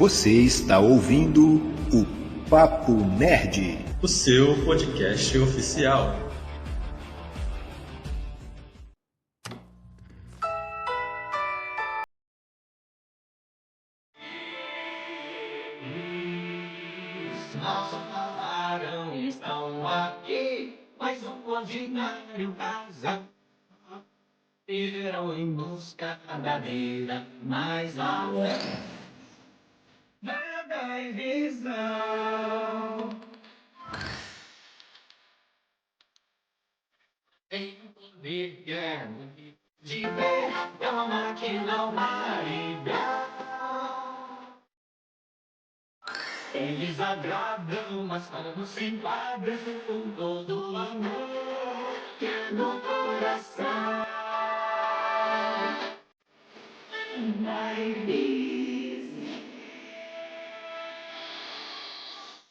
Você está ouvindo o Papo Nerd, o seu podcast oficial. Nossa falaram, estão aqui, mas um ordinário casal irão em busca da vida mais alta. Nada em visão. Tem poder de ver, é uma máquina maligna. Eles agradam, mas como se enquadram com todo o amor que é no coração.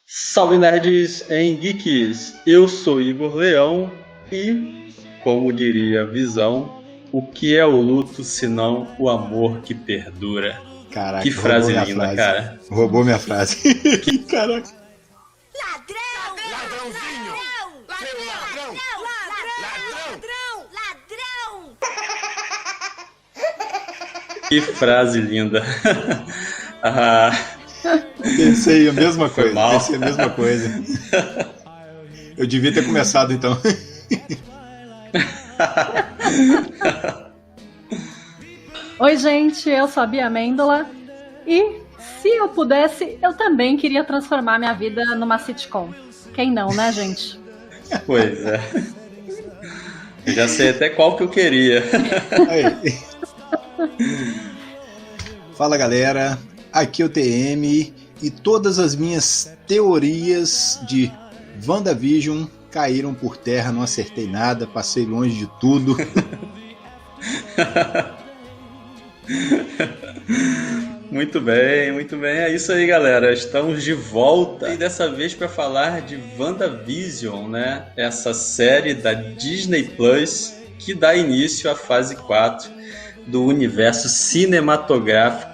Salve nerds em geeks, eu sou Igor Leão e, como diria Visão, o que é o luto senão o amor que perdura? Caraca, que frase linda, cara. Roubou minha frase. Caraca. Ladrão! Ladrãozinho! Ladrão! Ladrão! Que frase linda. Pensei a mesma coisa. mal. Pensei a mesma coisa. Eu devia ter começado então. Oi gente, eu sou a Bia Amêndola e se eu pudesse, eu também queria transformar minha vida numa sitcom. Quem não, né gente? Pois é. Eu já sei até qual que eu queria. Aí. Fala galera, aqui é o TM e todas as minhas teorias de WandaVision caíram por terra, não acertei nada, passei longe de tudo. Muito bem, é isso aí galera, estamos de volta e dessa vez para falar de WandaVision, né? Essa série da Disney Plus que dá início à fase 4 do universo cinematográfico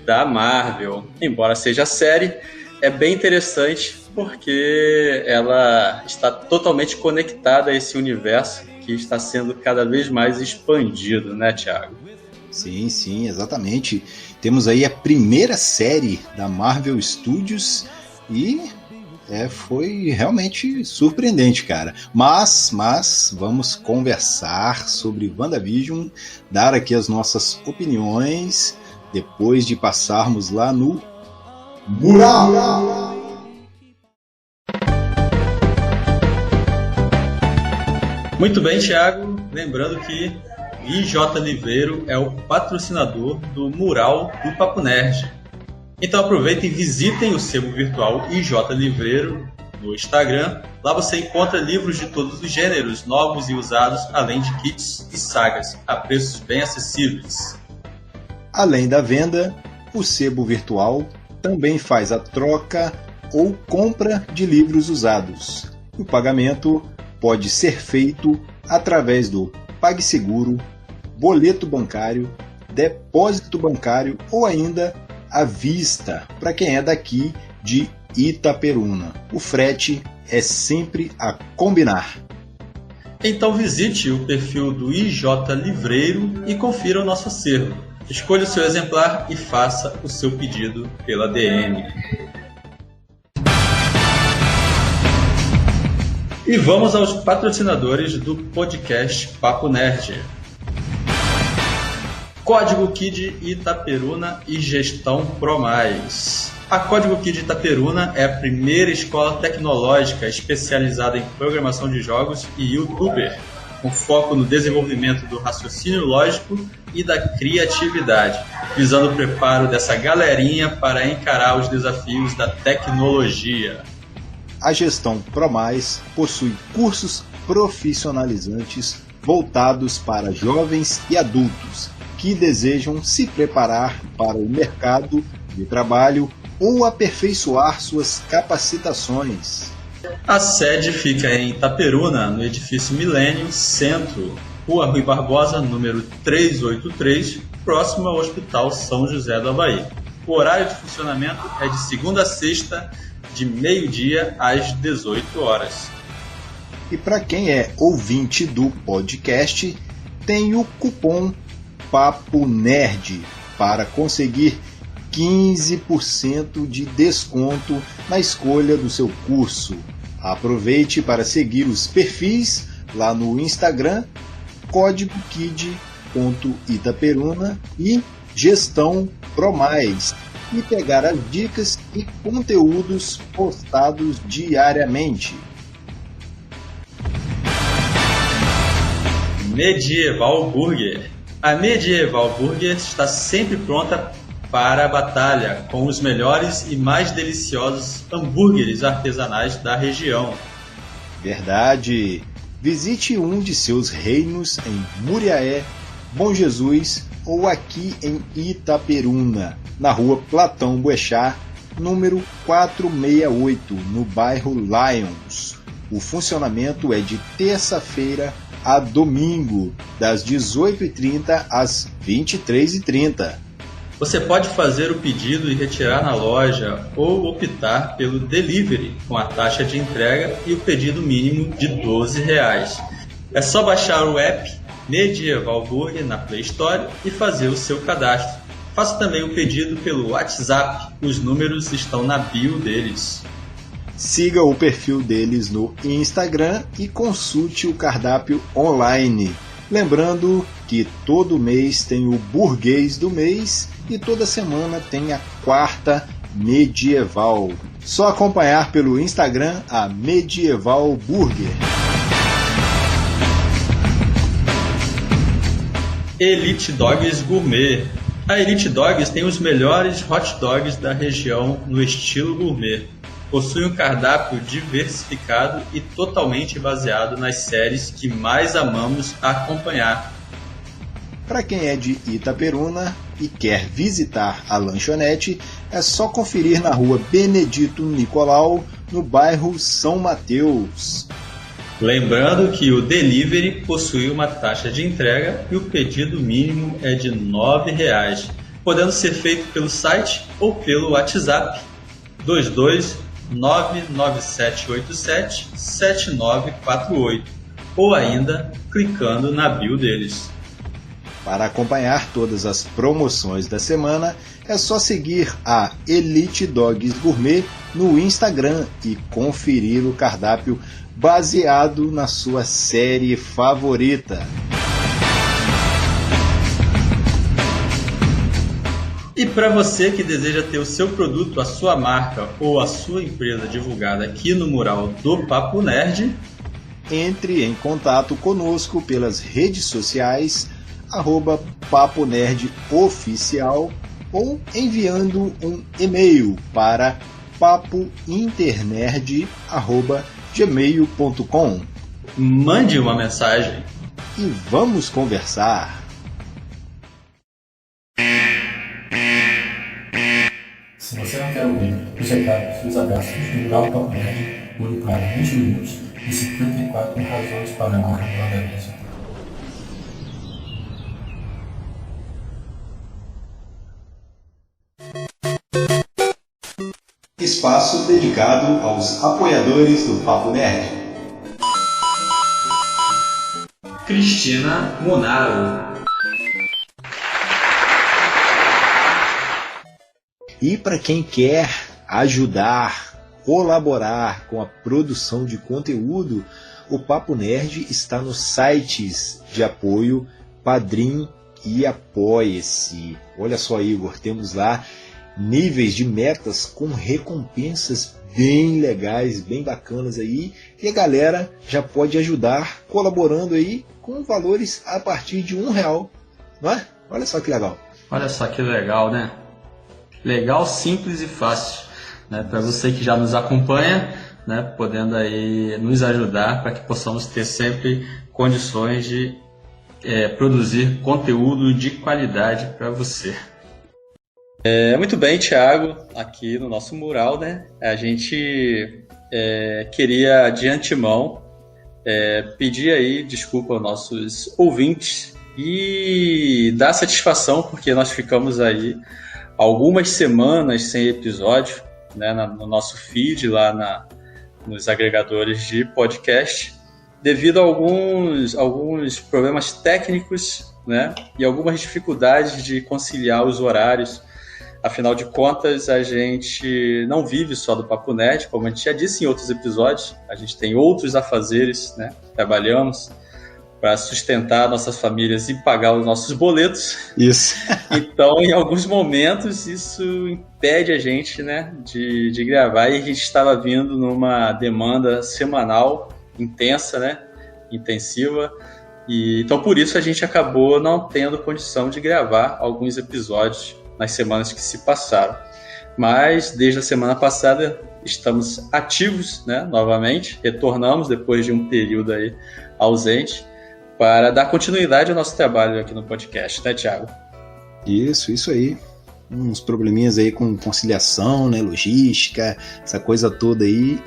da Marvel. Embora seja série, é bem interessante porque ela está totalmente conectada a esse universo que está sendo cada vez mais expandido, né, Thiago? Sim, exatamente. Temos aí a primeira série da Marvel Studios e foi realmente surpreendente, cara. Mas vamos conversar sobre WandaVision, dar aqui as nossas opiniões depois de passarmos lá no Mural. Muito bem, Thiago. Lembrando que IJ Livreiro é o patrocinador do Mural do Papo Nerd. Então aproveitem e visitem o sebo virtual IJ Livreiro no Instagram. Lá você encontra livros de todos os gêneros, novos e usados, além de kits e sagas, a preços bem acessíveis. Além da venda, o sebo virtual também faz a troca ou compra de livros usados. O pagamento pode ser feito através do PagSeguro, boleto bancário, depósito bancário ou ainda à vista, para quem é daqui de Itaperuna. O frete é sempre a combinar. Então visite o perfil do IJ Livreiro e confira o nosso acervo. Escolha o seu exemplar e faça o seu pedido pela DM. E vamos aos patrocinadores do podcast Papo Nerd. Código Kid Itaperuna e Gestão ProMais. A Código Kid Itaperuna é a primeira escola tecnológica especializada em programação de jogos e youtuber, com foco no desenvolvimento do raciocínio lógico e da criatividade, visando o preparo dessa galerinha para encarar os desafios da tecnologia. A Gestão ProMais possui cursos profissionalizantes voltados para jovens e adultos que desejam se preparar para o mercado de trabalho ou aperfeiçoar suas capacitações. A sede fica em Itaperuna, no edifício Milênio Centro, Rua Rui Barbosa, número 383, próximo ao Hospital São José do Havaí. O horário de funcionamento é de segunda a sexta, de meio-dia às 18 horas. E para quem é ouvinte do podcast, tem o cupom Papo Nerd para conseguir 15% de desconto na escolha do seu curso. Aproveite para seguir os perfis lá no Instagram, código KID.Itaperuna e Gestão ProMais, e pegar as dicas e conteúdos postados diariamente. Medieval Burger. A Medieval Burger está sempre pronta para a batalha, com os melhores e mais deliciosos hambúrgueres artesanais da região. Verdade! Visite um de seus reinos em Muriaé, Bom Jesus ou aqui em Itaperuna, na rua Platão Boechat, número 468, no bairro Lions. O funcionamento é de terça-feira a domingo, das 18h30 às 23h30. Você pode fazer o pedido e retirar na loja ou optar pelo delivery com a taxa de entrega e o pedido mínimo de R$12. É só baixar o app Medieval Burger na Play Store e fazer o seu cadastro. Faça também o pedido pelo WhatsApp, os números estão na bio deles. Siga o perfil deles no Instagram e consulte o cardápio online. Lembrando que todo mês tem o burguês do mês e toda semana tem a quarta medieval. Só acompanhar pelo Instagram a Medieval Burger. Elite Dogs Gourmet. A Elite Dogs tem os melhores hot dogs da região no estilo gourmet. Possui um cardápio diversificado e totalmente baseado nas séries que mais amamos acompanhar. Para quem é de Itaperuna e quer visitar a lanchonete, é só conferir na rua Benedito Nicolau, no bairro São Mateus. Lembrando que o delivery possui uma taxa de entrega e o pedido mínimo é de R$9, podendo ser feito pelo site ou pelo WhatsApp 22997877948 ou ainda clicando na bio deles. Para acompanhar todas as promoções da semana, é só seguir a Elite Dogs Gourmet no Instagram e conferir o cardápio baseado na sua série favorita. E para você que deseja ter o seu produto, a sua marca ou a sua empresa divulgada aqui no mural do Papo Nerd, entre em contato conosco pelas redes sociais @Papo Nerd Oficial ou enviando um e-mail para papointernerd@gmail.com. Mande uma mensagem e vamos conversar. Se você não quer ouvir os recados e os abraços do mural Papo Nerd, pule para 20 minutos e 54 razões para amar WandaVision. Espaço dedicado aos apoiadores do Papo Nerd. Cristina Monaro. E para quem quer ajudar, colaborar com a produção de conteúdo, o Papo Nerd está nos sites de apoio Padrim e Apoia-se. Olha só, Igor, temos lá níveis de metas com recompensas bem legais, bem bacanas aí, e a galera já pode ajudar colaborando aí com valores a partir de R$1, não é? Olha só que legal. Olha só que legal, né? Legal, simples e fácil, né? Para você que já nos acompanha, né? Podendo aí nos ajudar para que possamos ter sempre condições de produzir conteúdo de qualidade para você. Muito bem, Thiago, aqui no nosso mural, né? A gente queria de antemão pedir aí desculpa aos nossos ouvintes e dar satisfação, porque nós ficamos aí algumas semanas sem episódio, né, no nosso feed lá nos agregadores de podcast, devido a alguns problemas técnicos, né, e algumas dificuldades de conciliar os horários. Afinal de contas, a gente não vive só do Papo Nerd, como a gente já disse em outros episódios, a gente tem outros afazeres, né? Trabalhamos para sustentar nossas famílias e pagar os nossos boletos. Isso. Então, em alguns momentos, isso impede a gente, né, de gravar, e a gente estava vindo numa demanda semanal intensa, né, intensiva, e então por isso a gente acabou não tendo condição de gravar alguns episódios nas semanas que se passaram. Mas desde a semana passada estamos ativos, né, novamente, retornamos depois de um período aí ausente para dar continuidade ao nosso trabalho aqui no podcast, né, Thiago? Isso aí. Uns probleminhas aí com conciliação, né, logística, essa coisa toda aí.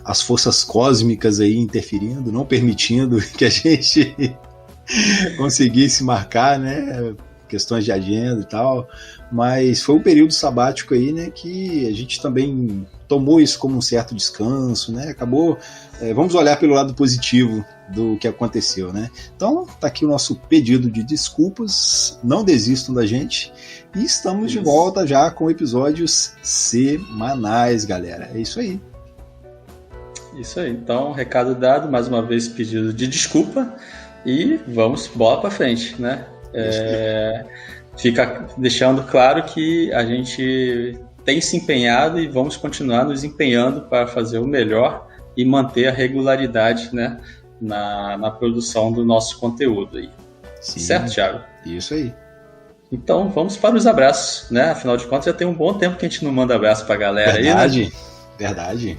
As forças cósmicas aí interferindo, não permitindo que a gente conseguisse marcar, né, questões de agenda e tal, mas foi um período sabático aí, né, que a gente também tomou isso como um certo descanso, né, acabou, vamos olhar pelo lado positivo do que aconteceu, né, então tá aqui o nosso pedido de desculpas, não desistam da gente, e estamos de volta já com episódios semanais, galera, é isso aí. Isso aí, então recado dado, mais uma vez pedido de desculpa, e vamos bola pra frente, né. Fica deixando claro que a gente tem se empenhado e vamos continuar nos empenhando para fazer o melhor e manter a regularidade, né, na produção do nosso conteúdo aí. Sim, certo, Thiago? Isso aí. Então vamos para os abraços, né? Afinal de contas já tem um bom tempo que a gente não manda abraço para a galera. Verdade, aí, né? Verdade.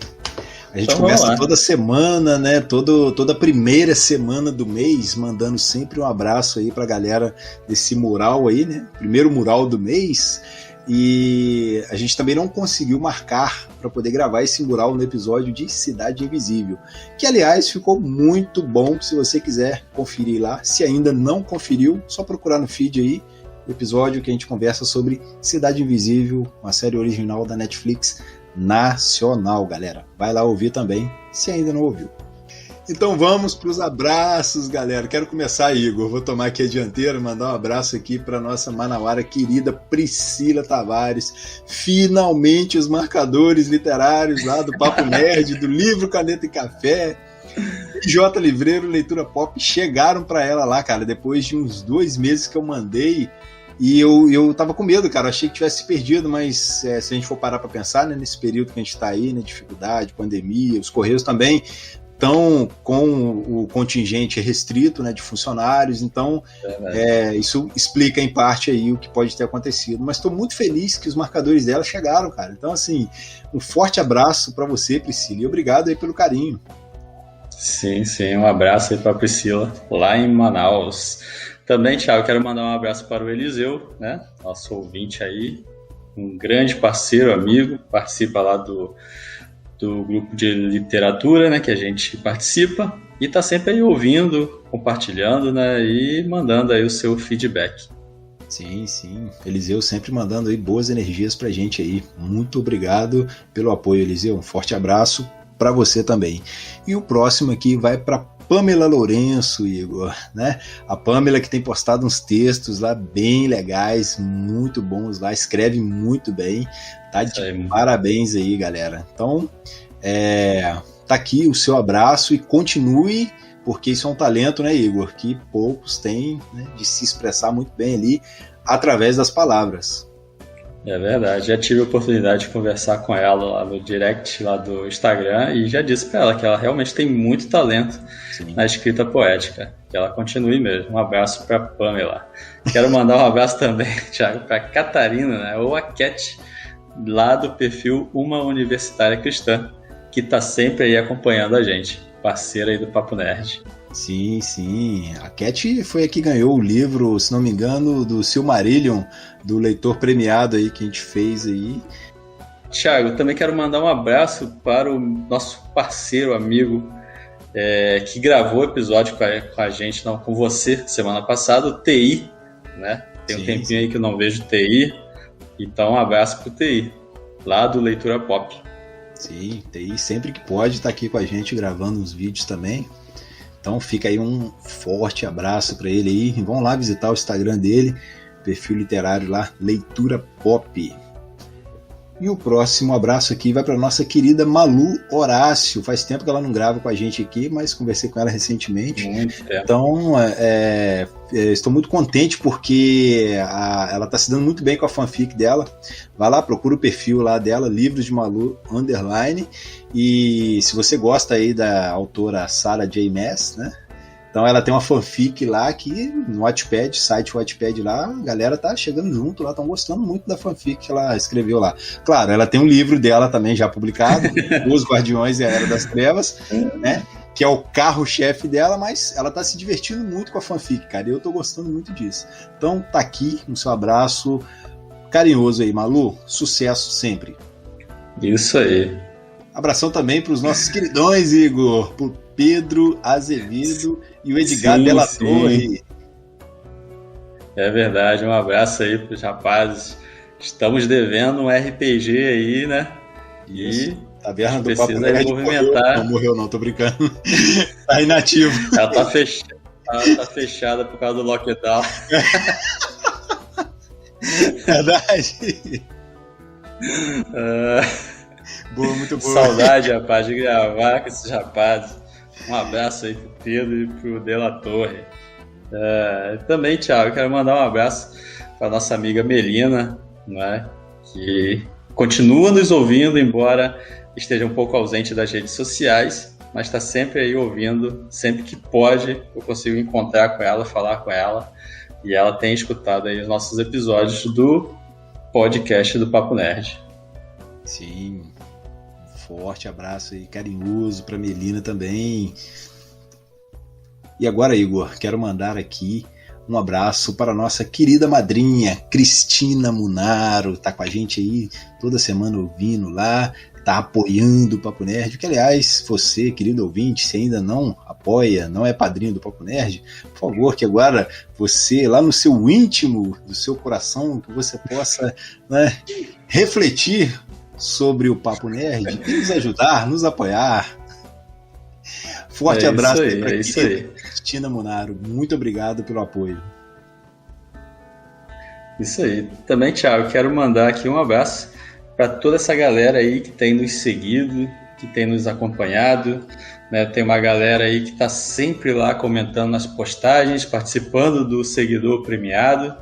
A gente começa toda semana, né? Toda primeira semana do mês, mandando sempre um abraço aí pra galera desse mural aí, né? Primeiro mural do mês. E a gente também não conseguiu marcar para poder gravar esse mural no episódio de Cidade Invisível, que aliás ficou muito bom. Se você quiser conferir lá, se ainda não conferiu, só procurar no feed aí o episódio que a gente conversa sobre Cidade Invisível, uma série original da Netflix nacional, galera. Vai lá ouvir também, se ainda não ouviu. Então vamos para os abraços, galera. Quero começar, Igor. Vou tomar aqui a dianteira, mandar um abraço aqui para nossa manauara querida Priscila Tavares. Finalmente os marcadores literários lá do Papo Nerd, do livro Caneta e Café, J. Livreiro, Leitura Pop, chegaram para ela lá, cara, depois de uns 2 meses que eu mandei. E eu tava com medo, cara, achei que tivesse perdido, mas se a gente for parar para pensar, né, nesse período que a gente tá aí, né, dificuldade, pandemia, os Correios também estão com o contingente restrito, né, de funcionários, então isso explica em parte aí o que pode ter acontecido, mas estou muito feliz que os marcadores dela chegaram, cara, então assim, um forte abraço para você, Priscila, e obrigado aí pelo carinho. Sim, um abraço aí para Priscila, lá em Manaus. Também, Thiago, quero mandar um abraço para o Eliseu, né, nosso ouvinte aí, um grande parceiro, amigo, participa lá do grupo de literatura, né, que a gente participa, e está sempre aí ouvindo, compartilhando, né, e mandando aí o seu feedback. Sim, Eliseu sempre mandando aí boas energias pra gente aí. Muito obrigado pelo apoio, Eliseu. Um forte abraço para você também. E o próximo aqui vai para Pamela Lourenço, Igor, né? A Pamela que tem postado uns textos lá bem legais, muito bons lá, escreve muito bem, tá de parabéns aí, galera. Então, tá aqui o seu abraço e continue, porque isso é um talento, né, Igor, que poucos têm, né, de se expressar muito bem ali através das palavras. É verdade, já tive a oportunidade de conversar com ela lá no direct lá do Instagram e já disse para ela que ela realmente tem muito talento na escrita poética, que ela continue mesmo. Um abraço para Pamela. Quero mandar um abraço também, Thiago, para Catarina, né, ou a Cat, lá do perfil Uma Universitária Cristã, que está sempre aí acompanhando a gente, parceira aí do Papo Nerd. Sim. A Cat foi a que ganhou o livro, se não me engano, do Silmarillion, do leitor premiado aí que a gente fez aí. Thiago, também quero mandar um abraço para o nosso parceiro, amigo, que gravou o episódio com a gente, não, com você, semana passada, o TI, né? Tem um tempinho aí que eu não vejo TI. Então, um abraço pro TI, lá do Leitura Pop. Sim, TI sempre que pode tá aqui com a gente gravando uns vídeos também. Então fica aí um forte abraço para ele aí. Vão lá visitar o Instagram dele, perfil literário lá, Leitura Pop. E o próximo abraço aqui vai para nossa querida Malu Horácio. Faz tempo que ela não grava com a gente aqui, mas conversei com ela recentemente. Muito tempo. Então, estou muito contente porque ela está se dando muito bem com a fanfic dela. Vai lá, procura o perfil lá dela, Livros de Malu _ e se você gosta aí da autora Sarah J. Maas, né? Então ela tem uma fanfic lá que no Wattpad, site Wattpad lá, a galera tá chegando junto lá, estão gostando muito da fanfic que ela escreveu lá. Claro, ela tem um livro dela também já publicado, Os Guardiões e a Era das Trevas, né? Que é o carro-chefe dela, mas ela tá se divertindo muito com a fanfic, cara, e eu tô gostando muito disso. Então tá aqui, um seu abraço carinhoso aí, Malu, sucesso sempre. Isso aí. Abração também para os nossos queridões, Igor, pro Pedro Azevedo e o Edgar Della Torre. É verdade, um abraço aí pros rapazes. Estamos devendo um RPG aí, né? Isso. Taverna do precisa Papo Nerd movimentar. Não morreu não, tô brincando. Tá inativo. Ela tá fechada por causa do lockdown. Verdade. Boa, muito boa. Saudade, rapaz, de gravar com esses rapazes. Um abraço aí pro Pedro e pro Della Torre. Também, Thiago, quero mandar um abraço para nossa amiga Melina, né, que continua nos ouvindo, embora esteja um pouco ausente das redes sociais, mas está sempre aí ouvindo, sempre que pode eu consigo encontrar com ela, falar com ela, e ela tem escutado aí os nossos episódios do podcast do Papo Nerd. Sim. Forte abraço aí, carinhoso para Melina também. E agora, Igor, quero mandar aqui um abraço para a nossa querida madrinha, Cristina Munaro, tá com a gente aí toda semana ouvindo lá, tá apoiando o Papo Nerd, que aliás, você, querido ouvinte, se ainda não apoia, não é padrinho do Papo Nerd, por favor, que agora você, lá no seu íntimo, do seu coração, que você possa, né, refletir sobre o Papo Nerd e nos ajudar, nos apoiar. Forte abraço aí para Cristina Munaro. Muito obrigado pelo apoio. Isso aí. Também, Thiago, quero mandar aqui um abraço para toda essa galera aí que tem nos seguido, que tem nos acompanhado, né? Tem uma galera aí que está sempre lá comentando nas postagens, participando do seguidor premiado,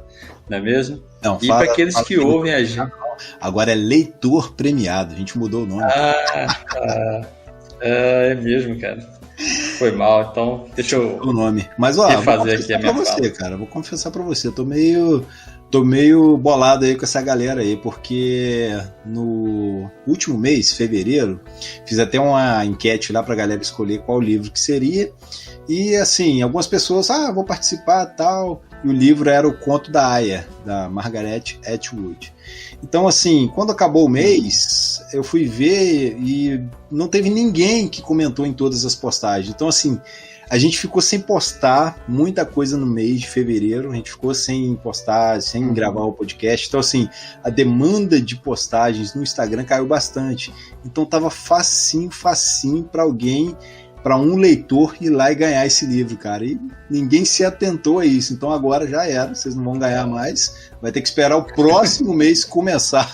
não é mesmo? Não, e para aqueles que ouvem a gente. Agora é leitor premiado, a gente mudou o nome. É mesmo, cara. Foi mal, então deixa eu o nome. Mas ó, fazer aqui a minha fala. Você, cara, vou confessar pra você, tô meio bolado aí com essa galera aí, porque no último mês, fevereiro, fiz até uma enquete lá pra galera escolher qual livro que seria, e assim, algumas pessoas, vou participar tal, e o livro era O Conto da Aya, da Margaret Atwood. Então, assim, quando acabou o mês, eu fui ver e não teve ninguém que comentou em todas as postagens. Então, assim, a gente ficou sem postar muita coisa no mês de fevereiro, a gente ficou sem postar, sem gravar o podcast. Então, assim, a demanda de postagens no Instagram caiu bastante. Então, tava facinho para um leitor ir lá e ganhar esse livro, cara. E ninguém se atentou a isso. Então agora já era, vocês não vão ganhar mais. Vai ter que esperar o próximo mês começar.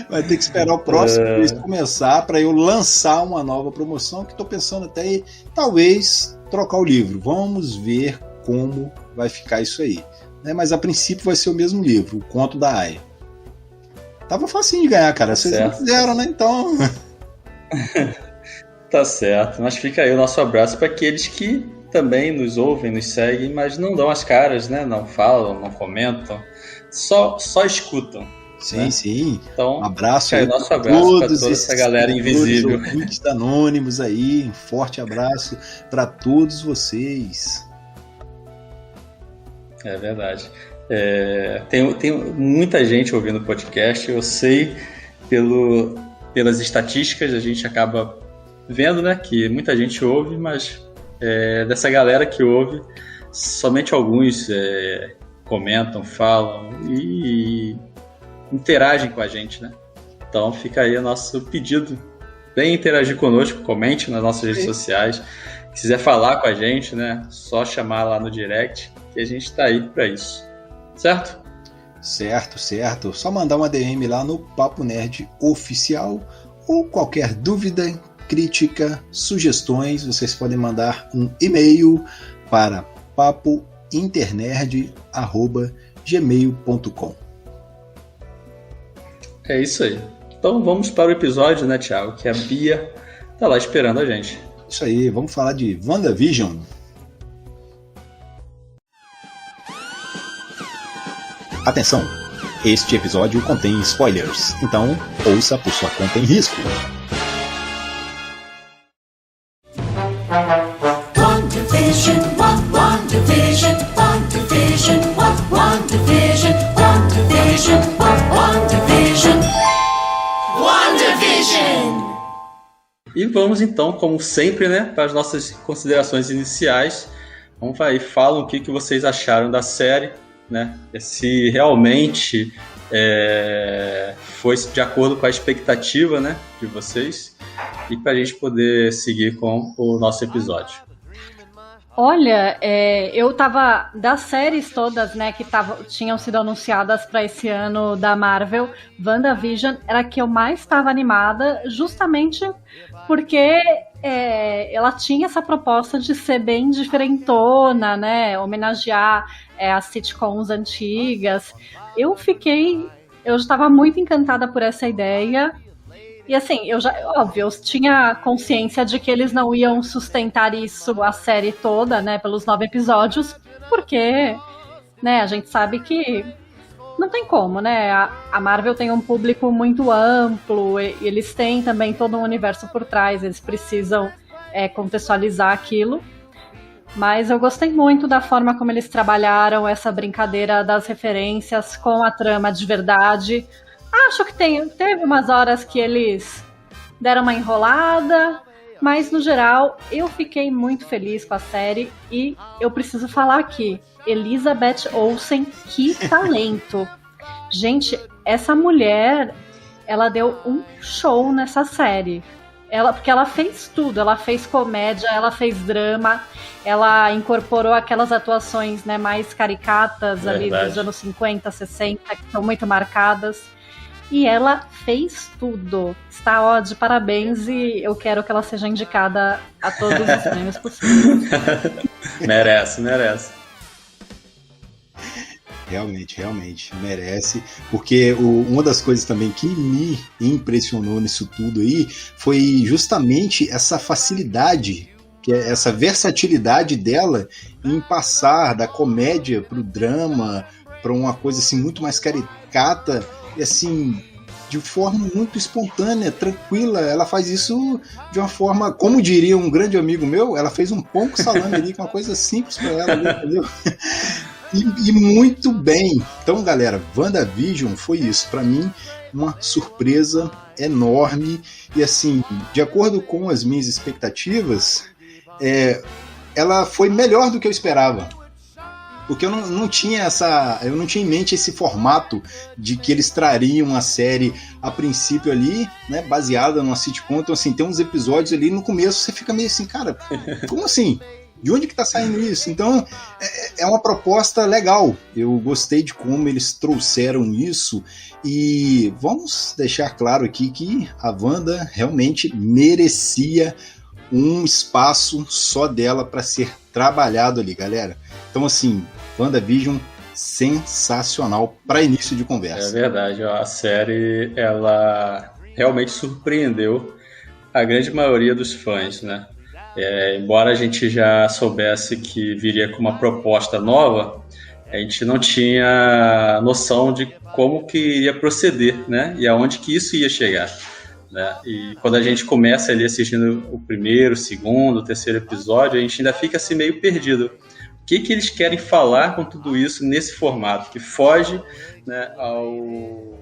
Vai ter que esperar o próximo mês começar para eu lançar uma nova promoção, que estou pensando até em talvez trocar o livro. Vamos ver como vai ficar isso aí. Né? Mas a princípio vai ser o mesmo livro, O Conto da Aya. Tava facinho de ganhar, cara. Vocês não fizeram, né? Então... Tá certo, mas fica aí o nosso abraço para aqueles que também nos ouvem, nos seguem, mas não dão as caras, né? Não falam, não comentam, só escutam. Sim, né? Sim. Então, um abraço aí, nosso abraço para toda essa galera invisível. Ouvintes anônimos aí, um forte abraço para todos vocês. É verdade. Tem muita gente ouvindo o podcast, eu sei pelas estatísticas, a gente acaba vendo, né, que muita gente ouve, mas dessa galera que ouve, somente alguns comentam, falam e interagem com a gente, né? Então fica aí o nosso pedido. Vem interagir conosco, comente nas nossas redes sociais. Se quiser falar com a gente, né? Só chamar lá no direct, que a gente está aí para isso. Certo? Certo. Só mandar uma DM lá no Papo Nerd Oficial, ou qualquer dúvida, crítica, sugestões, vocês podem mandar um e-mail para papointernerd@gmail.com. É isso aí. Então vamos para o episódio, né, Thiago? Que a Bia tá lá esperando a gente. Isso aí, vamos falar de WandaVision. Atenção! Este episódio contém spoilers, então ouça por sua conta em risco. WandaVision, WandaVision, WandaVision, WandaVision, WandaVision, WandaVision, WandaVision. E vamos então, como sempre, né, para as nossas considerações iniciais. Vamos aí, falam o que vocês acharam da série, né? Se realmente foi de acordo com a expectativa, né, de vocês, e para a gente poder seguir com o nosso episódio. Olha, eu tava das séries todas, né, que tinham sido anunciadas para esse ano da Marvel, WandaVision era a que eu mais estava animada, justamente porque ela tinha essa proposta de ser bem diferentona, né, homenagear as sitcoms antigas. Eu já estava muito encantada por essa ideia. E assim, eu tinha consciência de que eles não iam sustentar isso a série toda, né, pelos 9 episódios, porque, né, a gente sabe que não tem como, né, a Marvel tem um público muito amplo, e eles têm também todo um universo por trás, eles precisam contextualizar aquilo, mas eu gostei muito da forma como eles trabalharam essa brincadeira das referências com a trama de verdade. Acho que teve umas horas que eles deram uma enrolada, mas no geral eu fiquei muito feliz com a série e eu preciso falar aqui, Elizabeth Olsen, que talento! Gente, essa mulher, ela deu um show nessa série. Porque ela fez tudo, ela fez comédia, ela fez drama, ela incorporou aquelas atuações, né, mais caricatas ali dos anos 50, 60, que são muito marcadas. E ela fez tudo. Está de parabéns e eu quero que ela seja indicada a todos os prêmios possíveis. Merece. Realmente merece, porque uma das coisas também que me impressionou nisso tudo aí foi justamente essa facilidade, essa versatilidade dela em passar da comédia pro drama, para uma coisa assim muito mais caricata, e assim, de forma muito espontânea, tranquila. Ela faz isso de uma forma, como diria um grande amigo meu, ela fez um pão com salame ali, que é uma coisa simples para ela, entendeu? E muito bem. Então, galera, WandaVision foi isso. Para mim, uma surpresa enorme. E assim, de acordo com as minhas expectativas, ela foi melhor do que eu esperava. Porque eu não tinha em mente esse formato de que eles trariam a série a princípio ali, né, baseada numa sitcom. Então, assim, tem uns episódios ali no começo, você fica meio assim, cara, como assim? De onde que tá saindo isso? Então, é uma proposta legal. Eu gostei de como eles trouxeram isso. E vamos deixar claro aqui que a Wanda realmente merecia um espaço só dela para ser trabalhado ali, galera. Então, assim, WandaVision sensacional para início de conversa. É verdade, a série ela realmente surpreendeu a grande maioria dos fãs, né? Embora a gente já soubesse que viria com uma proposta nova, a gente não tinha noção de como que iria proceder, né? E aonde que isso ia chegar, né? E quando a gente começa ali assistindo o primeiro, o segundo, o terceiro episódio, a gente ainda fica assim meio perdido. O que eles querem falar com tudo isso nesse formato, que foge, né, ao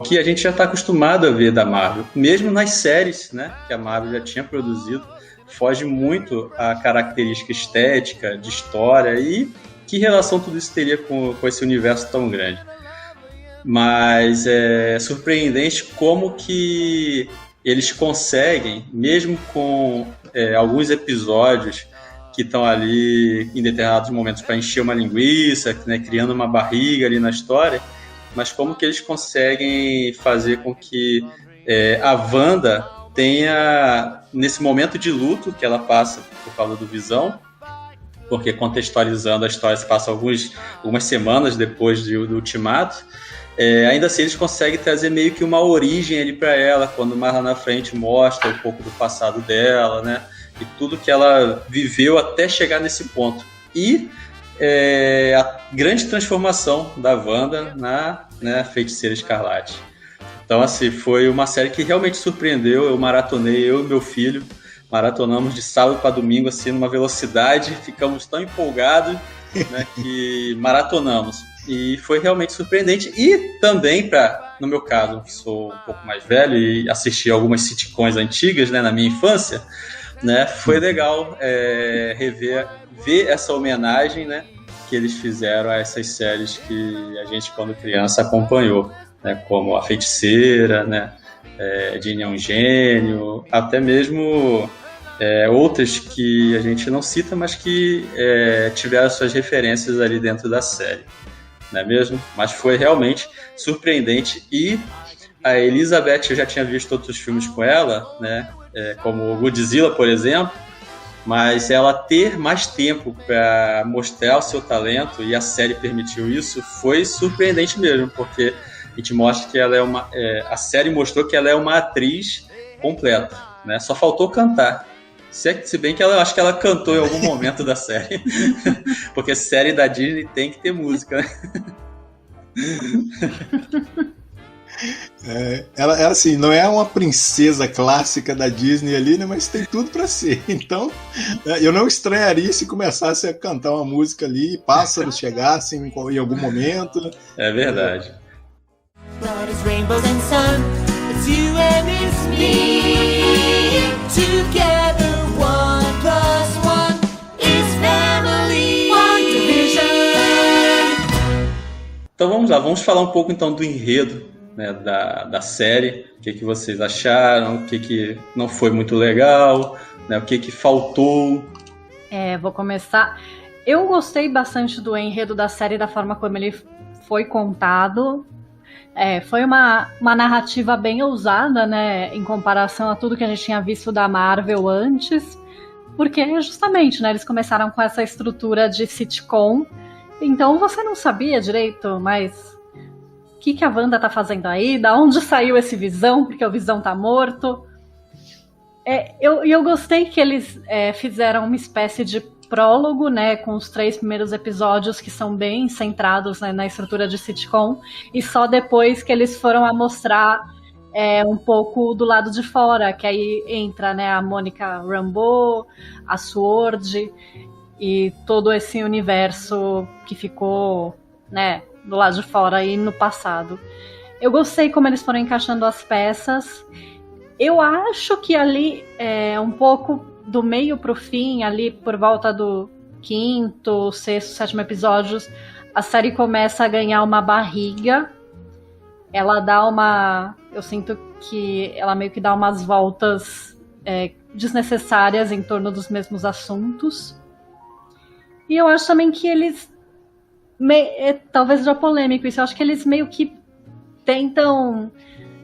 que a gente já está acostumado a ver da Marvel, mesmo nas séries, né, que a Marvel já tinha produzido, foge muito à característica estética, de história, e que relação tudo isso teria com esse universo tão grande. Mas é surpreendente como que eles conseguem, mesmo com alguns episódios que estão ali em determinados momentos para encher uma linguiça, né, criando uma barriga ali na história, mas como que eles conseguem fazer com que a Wanda tenha, nesse momento de luto que ela passa por causa do Visão, porque contextualizando a história se passa algumas semanas depois do Ultimato, ainda assim eles conseguem trazer meio que uma origem ali para ela, quando mais lá na frente mostra um pouco do passado dela, né? E tudo que ela viveu até chegar nesse ponto. E a grande transformação da Wanda na Feiticeira Escarlate. Então, assim, foi uma série que realmente surpreendeu. Eu maratonei, eu e meu filho, maratonamos de sábado para domingo, assim, numa velocidade, ficamos tão empolgados, né, que maratonamos. E foi realmente surpreendente. E também, no meu caso, sou um pouco mais velho e assisti algumas sitcoms antigas, né, na minha infância, né, foi legal ver essa homenagem, né, que eles fizeram a essas séries que a gente, quando criança, acompanhou, né, como A Feiticeira, né, Ginny é um Gênio, até mesmo outras que a gente não cita, mas que tiveram suas referências ali dentro da série. Não é mesmo? Mas foi realmente surpreendente. E a Elizabeth, eu já tinha visto outros filmes com ela, né? Como Godzilla, por exemplo, mas ela ter mais tempo para mostrar o seu talento, e a série permitiu isso, foi surpreendente mesmo, porque a gente mostra que ela a série mostrou que ela é uma atriz completa, né? Só faltou cantar. Se bem que eu acho que ela cantou em algum momento da série. Porque série da Disney tem que ter música, né? Ela assim, não é uma princesa clássica da Disney ali, né? Mas tem tudo para ser. Então, eu não estranharia se começasse a cantar uma música ali e pássaros chegassem em algum momento. É verdade. Rainbows and sun, it's you and it's me. Together, 1+1 is family. WandaVision. Então vamos falar um pouco então do enredo, né, da série. O que vocês acharam, o que não foi muito legal, né, o que faltou. Vou começar. Eu gostei bastante do enredo da série, da forma como ele foi contado. Foi uma narrativa bem ousada, né, em comparação a tudo que a gente tinha visto da Marvel antes, porque justamente, né, eles começaram com essa estrutura de sitcom, então você não sabia direito, mas o que a Wanda tá fazendo aí, da onde saiu esse Visão, porque o Visão tá morto. Eu gostei que eles fizeram uma espécie de prólogo, né, com os 3 primeiros episódios que são bem centrados, né, na estrutura de sitcom, e só depois que eles foram a mostrar um pouco do lado de fora, que aí entra, né, a Monica Rambeau, a Sword e todo esse universo que ficou, né, do lado de fora e no passado. Eu gostei como eles foram encaixando as peças. Eu acho que ali um pouco do meio pro fim, ali por volta do 5º, 6º, 7º episódios, a série começa a ganhar uma barriga. Ela dá eu sinto que ela meio que dá umas voltas desnecessárias em torno dos mesmos assuntos. E eu acho também que eles, talvez seja polêmico isso, eu acho que eles meio que tentam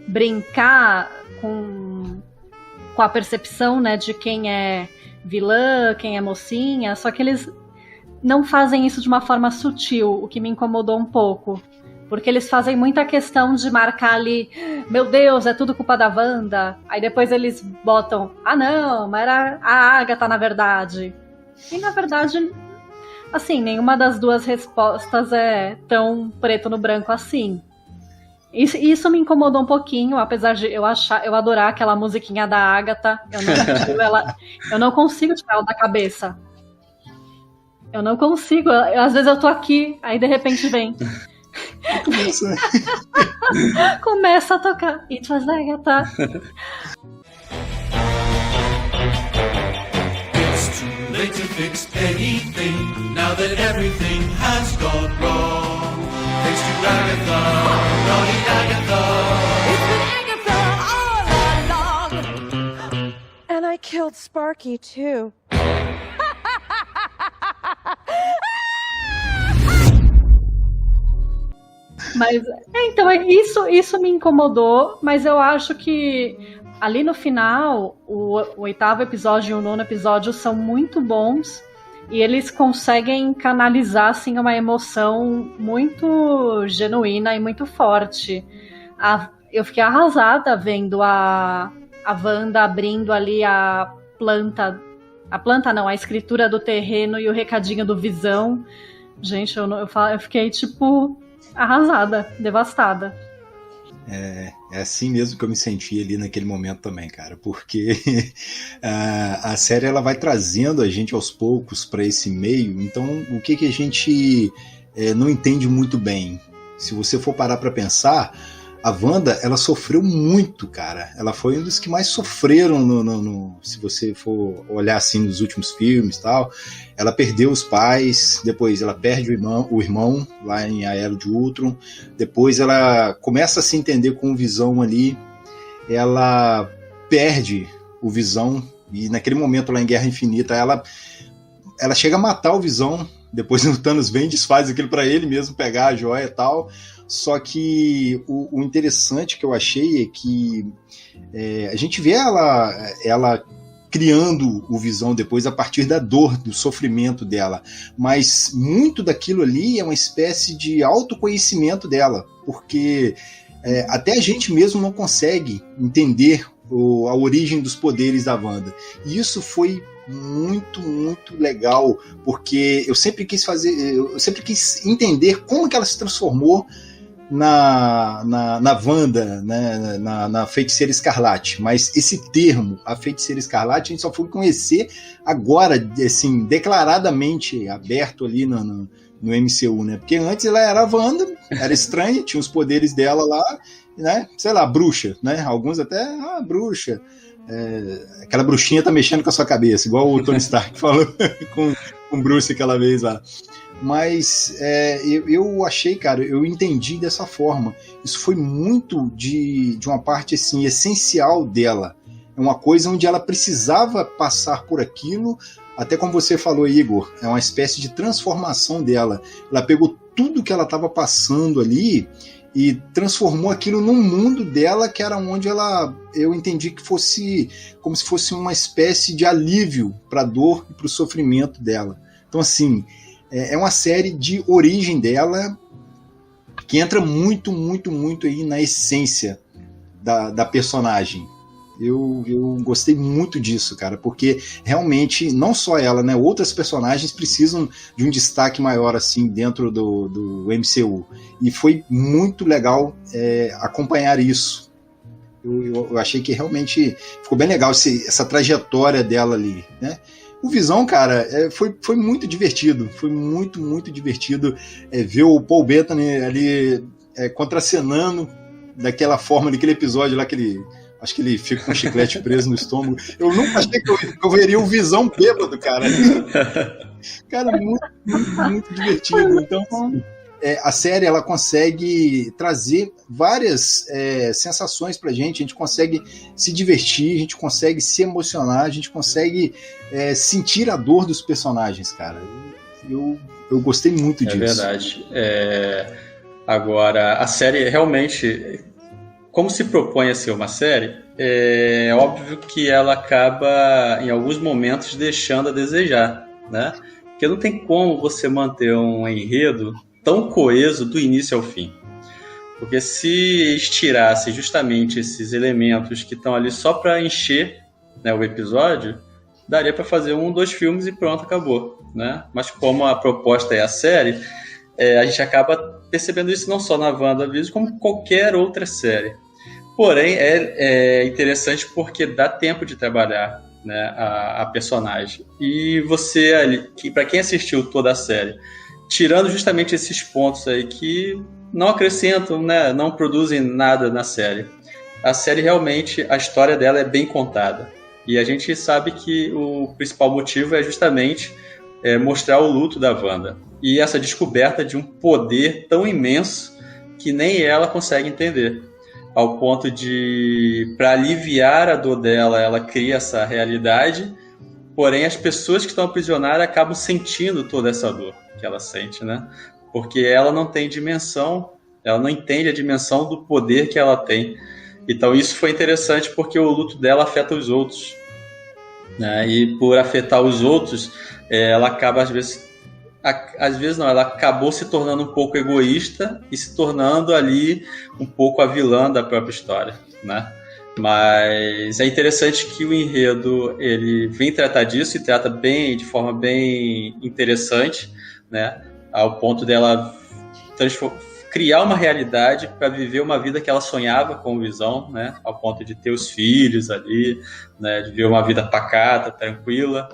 brincar com a percepção, né, de quem é vilã, quem é mocinha, só que eles não fazem isso de uma forma sutil, o que me incomodou um pouco, porque eles fazem muita questão de marcar ali, meu Deus, é tudo culpa da Wanda, aí depois eles botam, não, mas era a Agatha na verdade, e na verdade, assim, nenhuma das duas respostas é tão preto no branco assim. Isso me incomodou um pouquinho, apesar de eu adorar aquela musiquinha da Agatha. Eu não consigo tirar ela da cabeça. Eu não consigo. Às vezes eu tô aqui, aí de repente vem. Começa a tocar. It was Agatha. It's too way to fix anything now that everything has gone wrong. Thanks to Agatha, naughty Agatha. It's been Agatha all along. And I killed Sparky, too. Mas, então, isso me incomodou, mas eu acho que ali no final, o 8º episódio e o 9º episódio são muito bons e eles conseguem canalizar, assim, uma emoção muito genuína e muito forte. Eu fiquei arrasada vendo a Wanda abrindo ali a escritura do terreno e o recadinho do Visão. Gente, eu fiquei, tipo, arrasada, devastada. É assim mesmo que eu me senti ali naquele momento também, cara, porque a série ela vai trazendo a gente aos poucos para esse meio, então o que a gente não entende muito bem? Se você for parar para pensar, a Wanda, ela sofreu muito, cara. Ela foi um dos que mais sofreram se você for olhar assim nos últimos filmes e tal. Ela perdeu os pais, depois ela perde o irmão lá em A Era de Ultron. Depois ela começa a se entender com o Visão ali. Ela perde o Visão e naquele momento lá em Guerra Infinita ela chega a matar o Visão. Depois o Thanos vem e desfaz aquilo para ele mesmo pegar a joia e tal. Só que o interessante que eu achei é que a gente vê ela criando o Visão depois a partir da dor, do sofrimento dela. Mas muito daquilo ali é uma espécie de autoconhecimento dela, porque até a gente mesmo não consegue entender a origem dos poderes da Wanda. E isso foi muito, muito legal, porque eu sempre quis entender como que ela se transformou na Wanda, né, na Feiticeira Escarlate, mas esse termo, a Feiticeira Escarlate, a gente só foi conhecer agora, assim, declaradamente aberto ali no MCU, né, porque antes ela era a Wanda, era estranha, tinha os poderes dela lá, né, sei lá, bruxa, né, alguns até, bruxa, aquela bruxinha tá mexendo com a sua cabeça, igual o Tony Stark falou com Bruce aquela vez lá. Mas eu achei, cara, eu entendi dessa forma. Isso foi muito de uma parte assim, essencial dela. É uma coisa onde ela precisava passar por aquilo, até como você falou, Igor, é uma espécie de transformação dela. Ela pegou tudo que ela estava passando ali e transformou aquilo num mundo dela, que era onde eu entendi que fosse como se fosse uma espécie de alívio para a dor e para o sofrimento dela. Então, assim, é uma série de origem dela que entra muito, muito, muito aí na essência da personagem. Eu gostei muito disso, cara, porque realmente, não só ela, né, outras personagens precisam de um destaque maior assim dentro do MCU. E foi muito legal acompanhar isso. Eu achei que realmente ficou bem legal essa trajetória dela ali, né? O Visão, cara, foi muito divertido. Foi muito, muito divertido ver o Paul Bettany ali contracenando daquela forma, naquele episódio lá que ele... Acho que ele fica com um chiclete preso no estômago. Eu nunca achei que eu veria o Visão bêbado, cara. Cara, muito, muito, muito divertido. Então, assim, a série ela consegue trazer várias sensações pra gente. A gente consegue se divertir, a gente consegue se emocionar, a gente consegue sentir a dor dos personagens, cara. Eu gostei muito disso. É verdade. Agora, a série realmente... Como se propõe a ser uma série, é óbvio que ela acaba, em alguns momentos, deixando a desejar, né? Porque não tem como você manter um enredo tão coeso do início ao fim. Porque se estirasse justamente esses elementos que estão ali só para encher, né, o episódio, daria para fazer 1 ou 2 filmes e pronto, acabou, né? Mas como a proposta é a série, a gente acaba percebendo isso não só na WandaVision, como qualquer outra série. Porém, é interessante porque dá tempo de trabalhar, né, a personagem. E você, para quem assistiu toda a série, tirando justamente esses pontos aí que não acrescentam, né, não produzem nada na série, a série realmente, a história dela é bem contada. E a gente sabe que o principal motivo é justamente mostrar o luto da Wanda. E essa descoberta de um poder tão imenso que nem ela consegue entender. Ao ponto de, para aliviar a dor dela, ela cria essa realidade, porém as pessoas que estão aprisionadas acabam sentindo toda essa dor que ela sente, né? Porque ela não tem dimensão, ela não entende a dimensão do poder que ela tem. Então isso foi interessante porque o luto dela afeta os outros, né? E por afetar os outros, ela acaba às vezes não, ela acabou se tornando um pouco egoísta e se tornando ali um pouco a vilã da própria história, né? Mas é interessante que o enredo ele vem tratar disso e trata de forma bem interessante, né? Ao ponto dela criar uma realidade para viver uma vida que ela sonhava com Visão, né? Ao ponto de ter os filhos ali, né? De viver uma vida pacata, tranquila.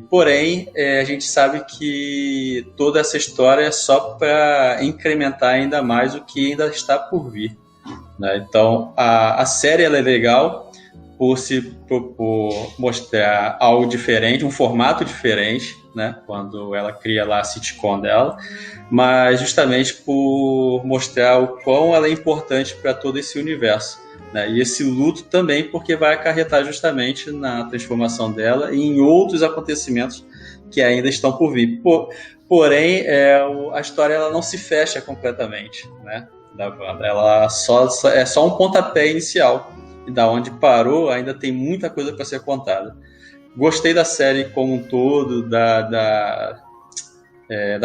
Porém, a gente sabe que toda essa história é só para incrementar ainda mais o que ainda está por vir, né? Então, a série ela é legal por se propor mostrar algo diferente, um formato diferente, né? Quando ela cria lá a sitcom dela, mas justamente por mostrar o quão ela é importante para todo esse universo. Né? E esse luto também porque vai acarretar justamente na transformação dela e em outros acontecimentos que ainda estão por vir. Porém, a história ela não se fecha completamente, né, da Wanda. Ela é só um pontapé inicial. E da onde parou ainda tem muita coisa para ser contada. Gostei da série como um todo, da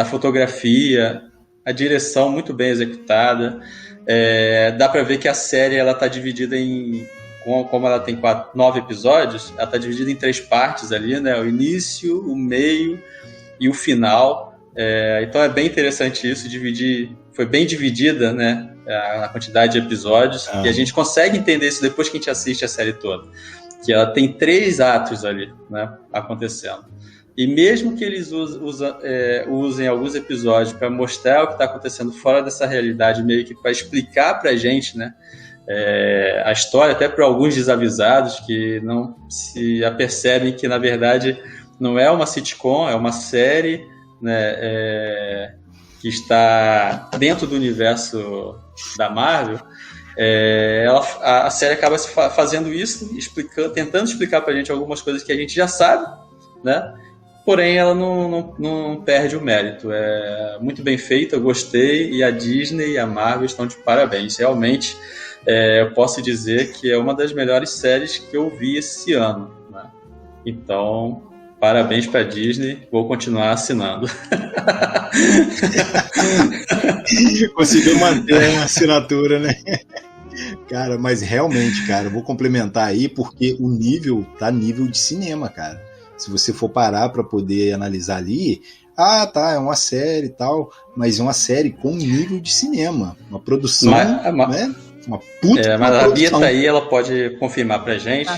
fotografia, a direção muito bem executada. Dá pra ver que a série ela tá dividida como ela tem 9 episódios, ela tá dividida em 3 partes ali, né? O início, o meio e o final. Então é bem interessante isso, foi bem dividida, né? A quantidade de episódios, e a gente consegue entender isso depois que a gente assiste a série toda, que ela tem 3 atos ali, né? Acontecendo. E mesmo que eles usem alguns episódios para mostrar o que está acontecendo fora dessa realidade, meio que para explicar para a gente, né, a história, até para alguns desavisados que não se apercebem que, na verdade, não é uma sitcom, é uma série, né, que está dentro do universo da Marvel, a série acaba fazendo isso, tentando explicar para a gente algumas coisas que a gente já sabe, né? Porém, ela não perde o mérito. É muito bem feita, eu gostei, e a Disney e a Marvel estão de parabéns. Realmente, eu posso dizer que é uma das melhores séries que eu vi esse ano, né? Então, parabéns para a Disney, vou continuar assinando. Conseguiu manter a assinatura, né? Cara, mas realmente, cara, eu vou complementar aí, porque o nível tá nível de cinema, cara. Se você for parar para poder analisar ali, é uma série e tal, mas é uma série com nível de cinema, uma produção, né? Uma puta mas a Bia tá aí, ela pode confirmar pra gente,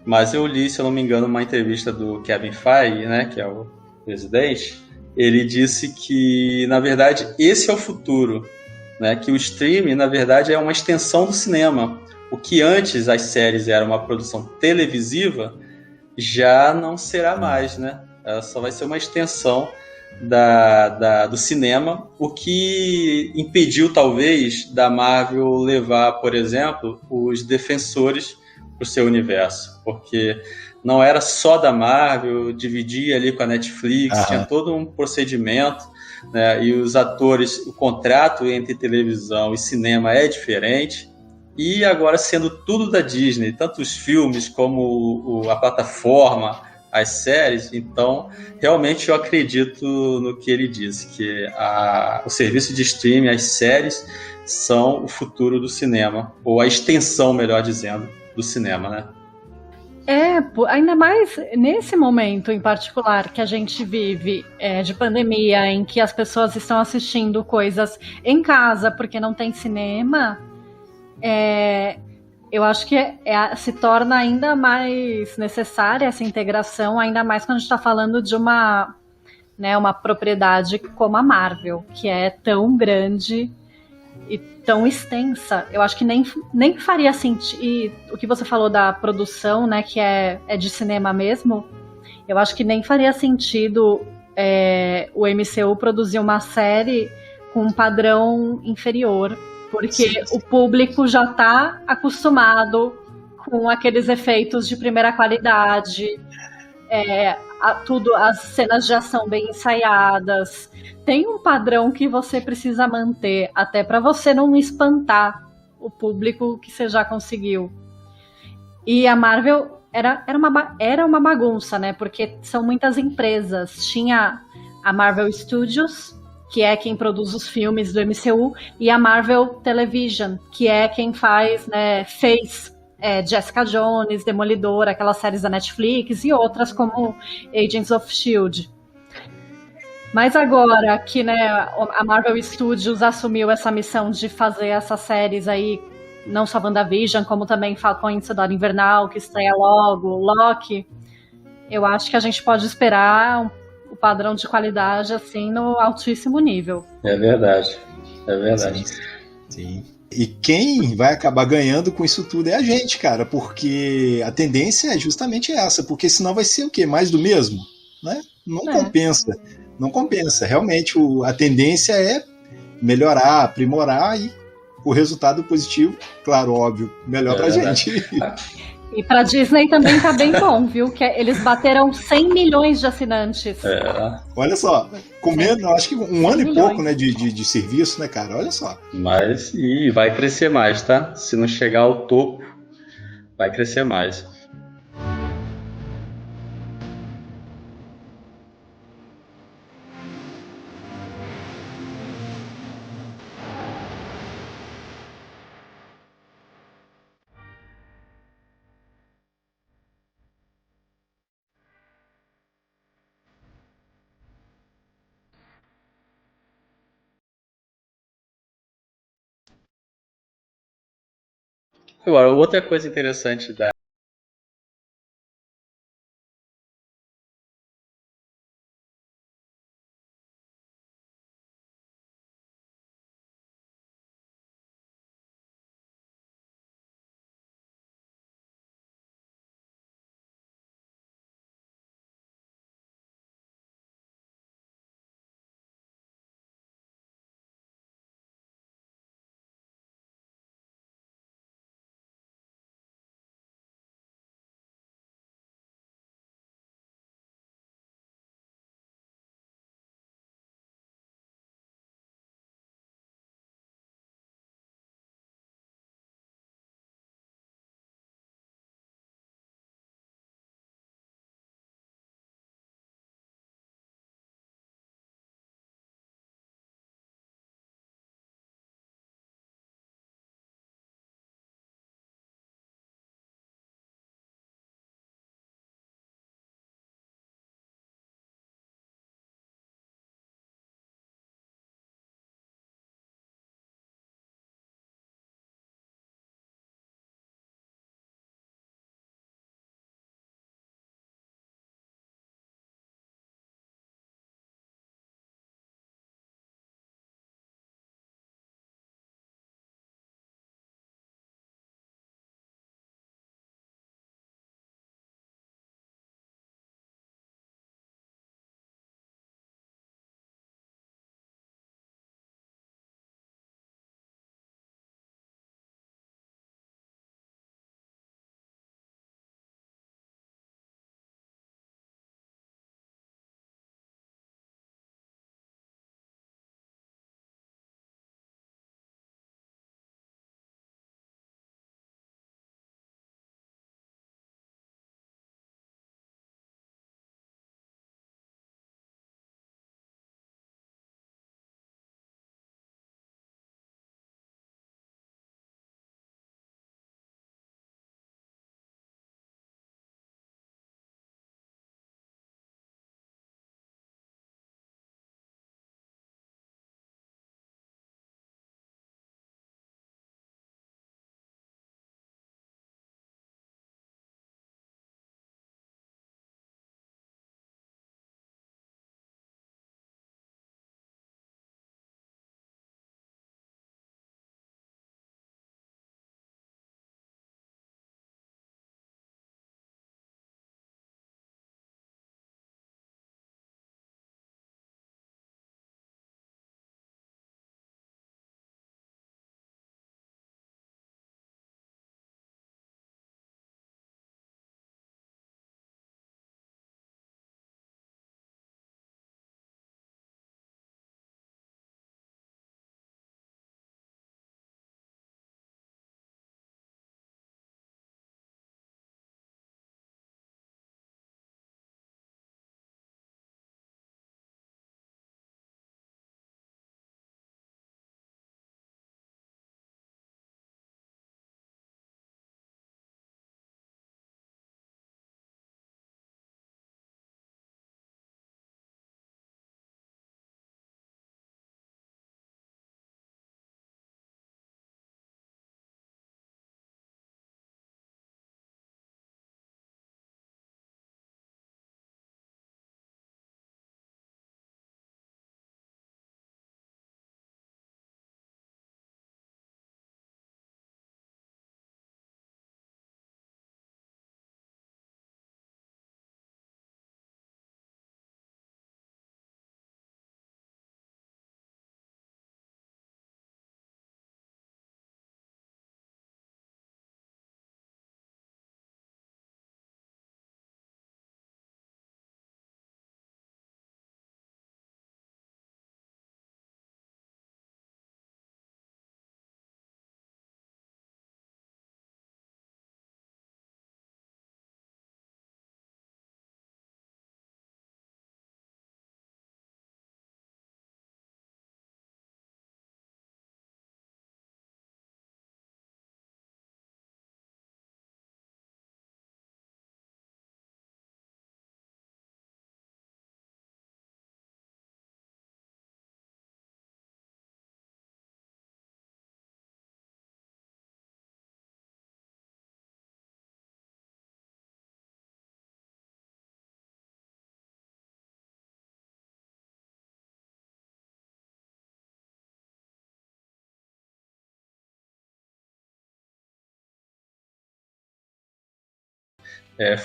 mas eu li, se eu não me engano, uma entrevista do Kevin Feige, né, que é o presidente, ele disse que, na verdade, esse é o futuro, né, que o streaming, na verdade, é uma extensão do cinema. O que antes as séries eram uma produção televisiva, já não será mais, né? Ela só vai ser uma extensão do cinema, o que impediu, talvez, da Marvel levar, por exemplo, os Defensores para o seu universo, porque não era só da Marvel, dividia ali com a Netflix, tinha todo um procedimento, né? E os atores, o contrato entre televisão e cinema é diferente. E agora sendo tudo da Disney, tanto os filmes como a plataforma, as séries, então realmente eu acredito no que ele disse, que o serviço de streaming, as séries, são o futuro do cinema, ou a extensão, melhor dizendo, do cinema, né? Ainda mais nesse momento em particular que a gente vive de pandemia, em que as pessoas estão assistindo coisas em casa porque não tem cinema. Eu acho que se torna ainda mais necessária essa integração, ainda mais quando a gente está falando de uma propriedade como a Marvel, que é tão grande e tão extensa, eu acho que nem faria sentido. E o que você falou da produção, né, que é de cinema mesmo, eu acho que nem faria sentido o MCU produzir uma série com um padrão inferior, porque o público já está acostumado com aqueles efeitos de primeira qualidade, as cenas de ação bem ensaiadas. Tem um padrão que você precisa manter, até para você não espantar o público que você já conseguiu. E a Marvel era uma bagunça, né? Porque são muitas empresas. Tinha a Marvel Studios, que é quem produz os filmes do MCU, e a Marvel Television, que é quem fez Jessica Jones, Demolidor, aquelas séries da Netflix e outras como Agents of S.H.I.E.L.D. Mas agora que a Marvel Studios assumiu essa missão de fazer essas séries aí, não só WandaVision, como também Falcão e Soldado Invernal, que estreia logo, Loki, eu acho que a gente pode esperar o padrão de qualidade assim no altíssimo nível. É verdade. Sim. E quem vai acabar ganhando com isso tudo é a gente, cara, porque a tendência é justamente essa, porque senão vai ser o quê? Mais do mesmo, né? Não compensa. Não compensa. Realmente a tendência é melhorar, aprimorar e o resultado positivo, claro, óbvio, melhor pra gente. E pra Disney também tá bem bom, viu? Que eles bateram 100 milhões de assinantes. Olha só, comendo, acho que um ano e pouco, né, de serviço, né, cara? Olha só. Mas e vai crescer mais, tá? Se não chegar ao topo, vai crescer mais. Agora, outra coisa interessante da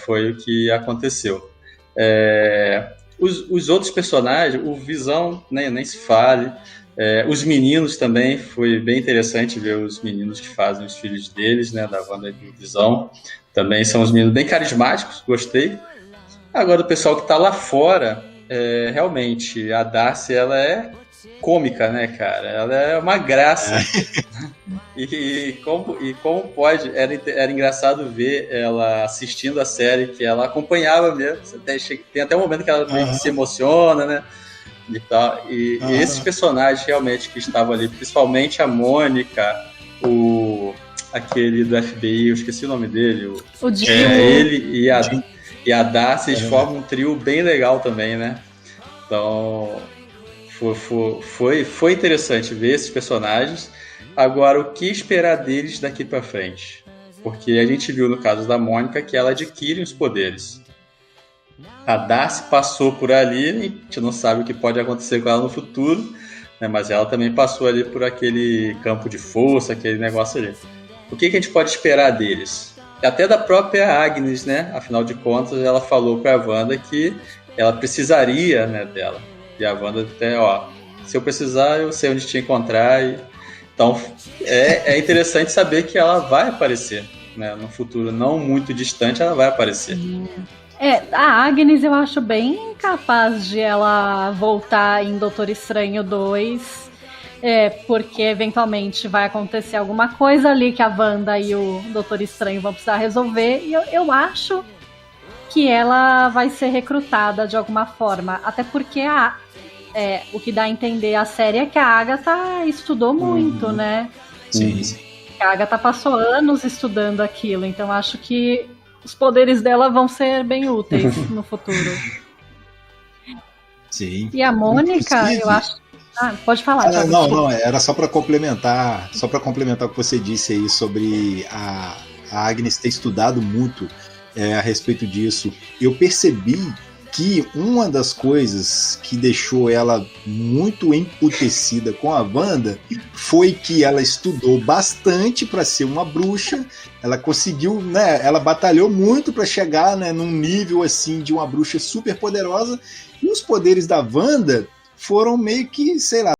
Foi o que aconteceu. Os outros personagens, o Visão, né, nem se fale. Os meninos também, foi bem interessante ver os meninos que fazem os filhos deles, né, da Wanda e do Visão. Também são os meninos bem carismáticos, gostei. Agora, o pessoal que está lá fora, realmente, a Darcy, ela é cômica, né, cara? Ela é uma graça. E como pode, era engraçado ver ela assistindo a série, que ela acompanhava mesmo. Tem até um momento que ela meio que se emociona, né? E tal. E esses personagens realmente que estavam ali, principalmente a Mônica, aquele do FBI, eu esqueci o nome dele. O Jim. Ele e a Darcy, eles formam um trio bem legal também, né? Então, foi interessante ver esses personagens. Agora, o que esperar deles daqui pra frente? Porque a gente viu no caso da Mônica que ela adquire os poderes. A Darcy passou por ali, a gente não sabe o que pode acontecer com ela no futuro, né? Mas ela também passou ali por aquele campo de força, aquele negócio ali. O que a gente pode esperar deles? Até da própria Agnes, né? Afinal de contas, ela falou pra Wanda que ela precisaria, né, dela. E a Wanda até, se eu precisar, eu sei onde te encontrar. Então, é interessante saber que ela vai aparecer, né? No futuro não muito distante, ela vai aparecer. A Agnes eu acho bem capaz de ela voltar em Doutor Estranho 2, porque eventualmente vai acontecer alguma coisa ali que a Wanda e o Doutor Estranho vão precisar resolver, e eu acho que ela vai ser recrutada de alguma forma, até porque o que dá a entender a série é que a Agatha estudou muito, né? Sim. A Agatha passou anos estudando aquilo, então acho que os poderes dela vão ser bem úteis no futuro. Sim. E a Mônica, Inclusive... eu acho... pode falar, Thiago, não, era só para complementar o que você disse aí sobre a Agnes ter estudado muito a respeito disso. Eu percebi que uma das coisas que deixou ela muito emputecida com a Wanda foi que ela estudou bastante para ser uma bruxa. Ela conseguiu, né? Ela batalhou muito para chegar, né, num nível assim de uma bruxa super poderosa. E os poderes da Wanda foram meio que, sei lá,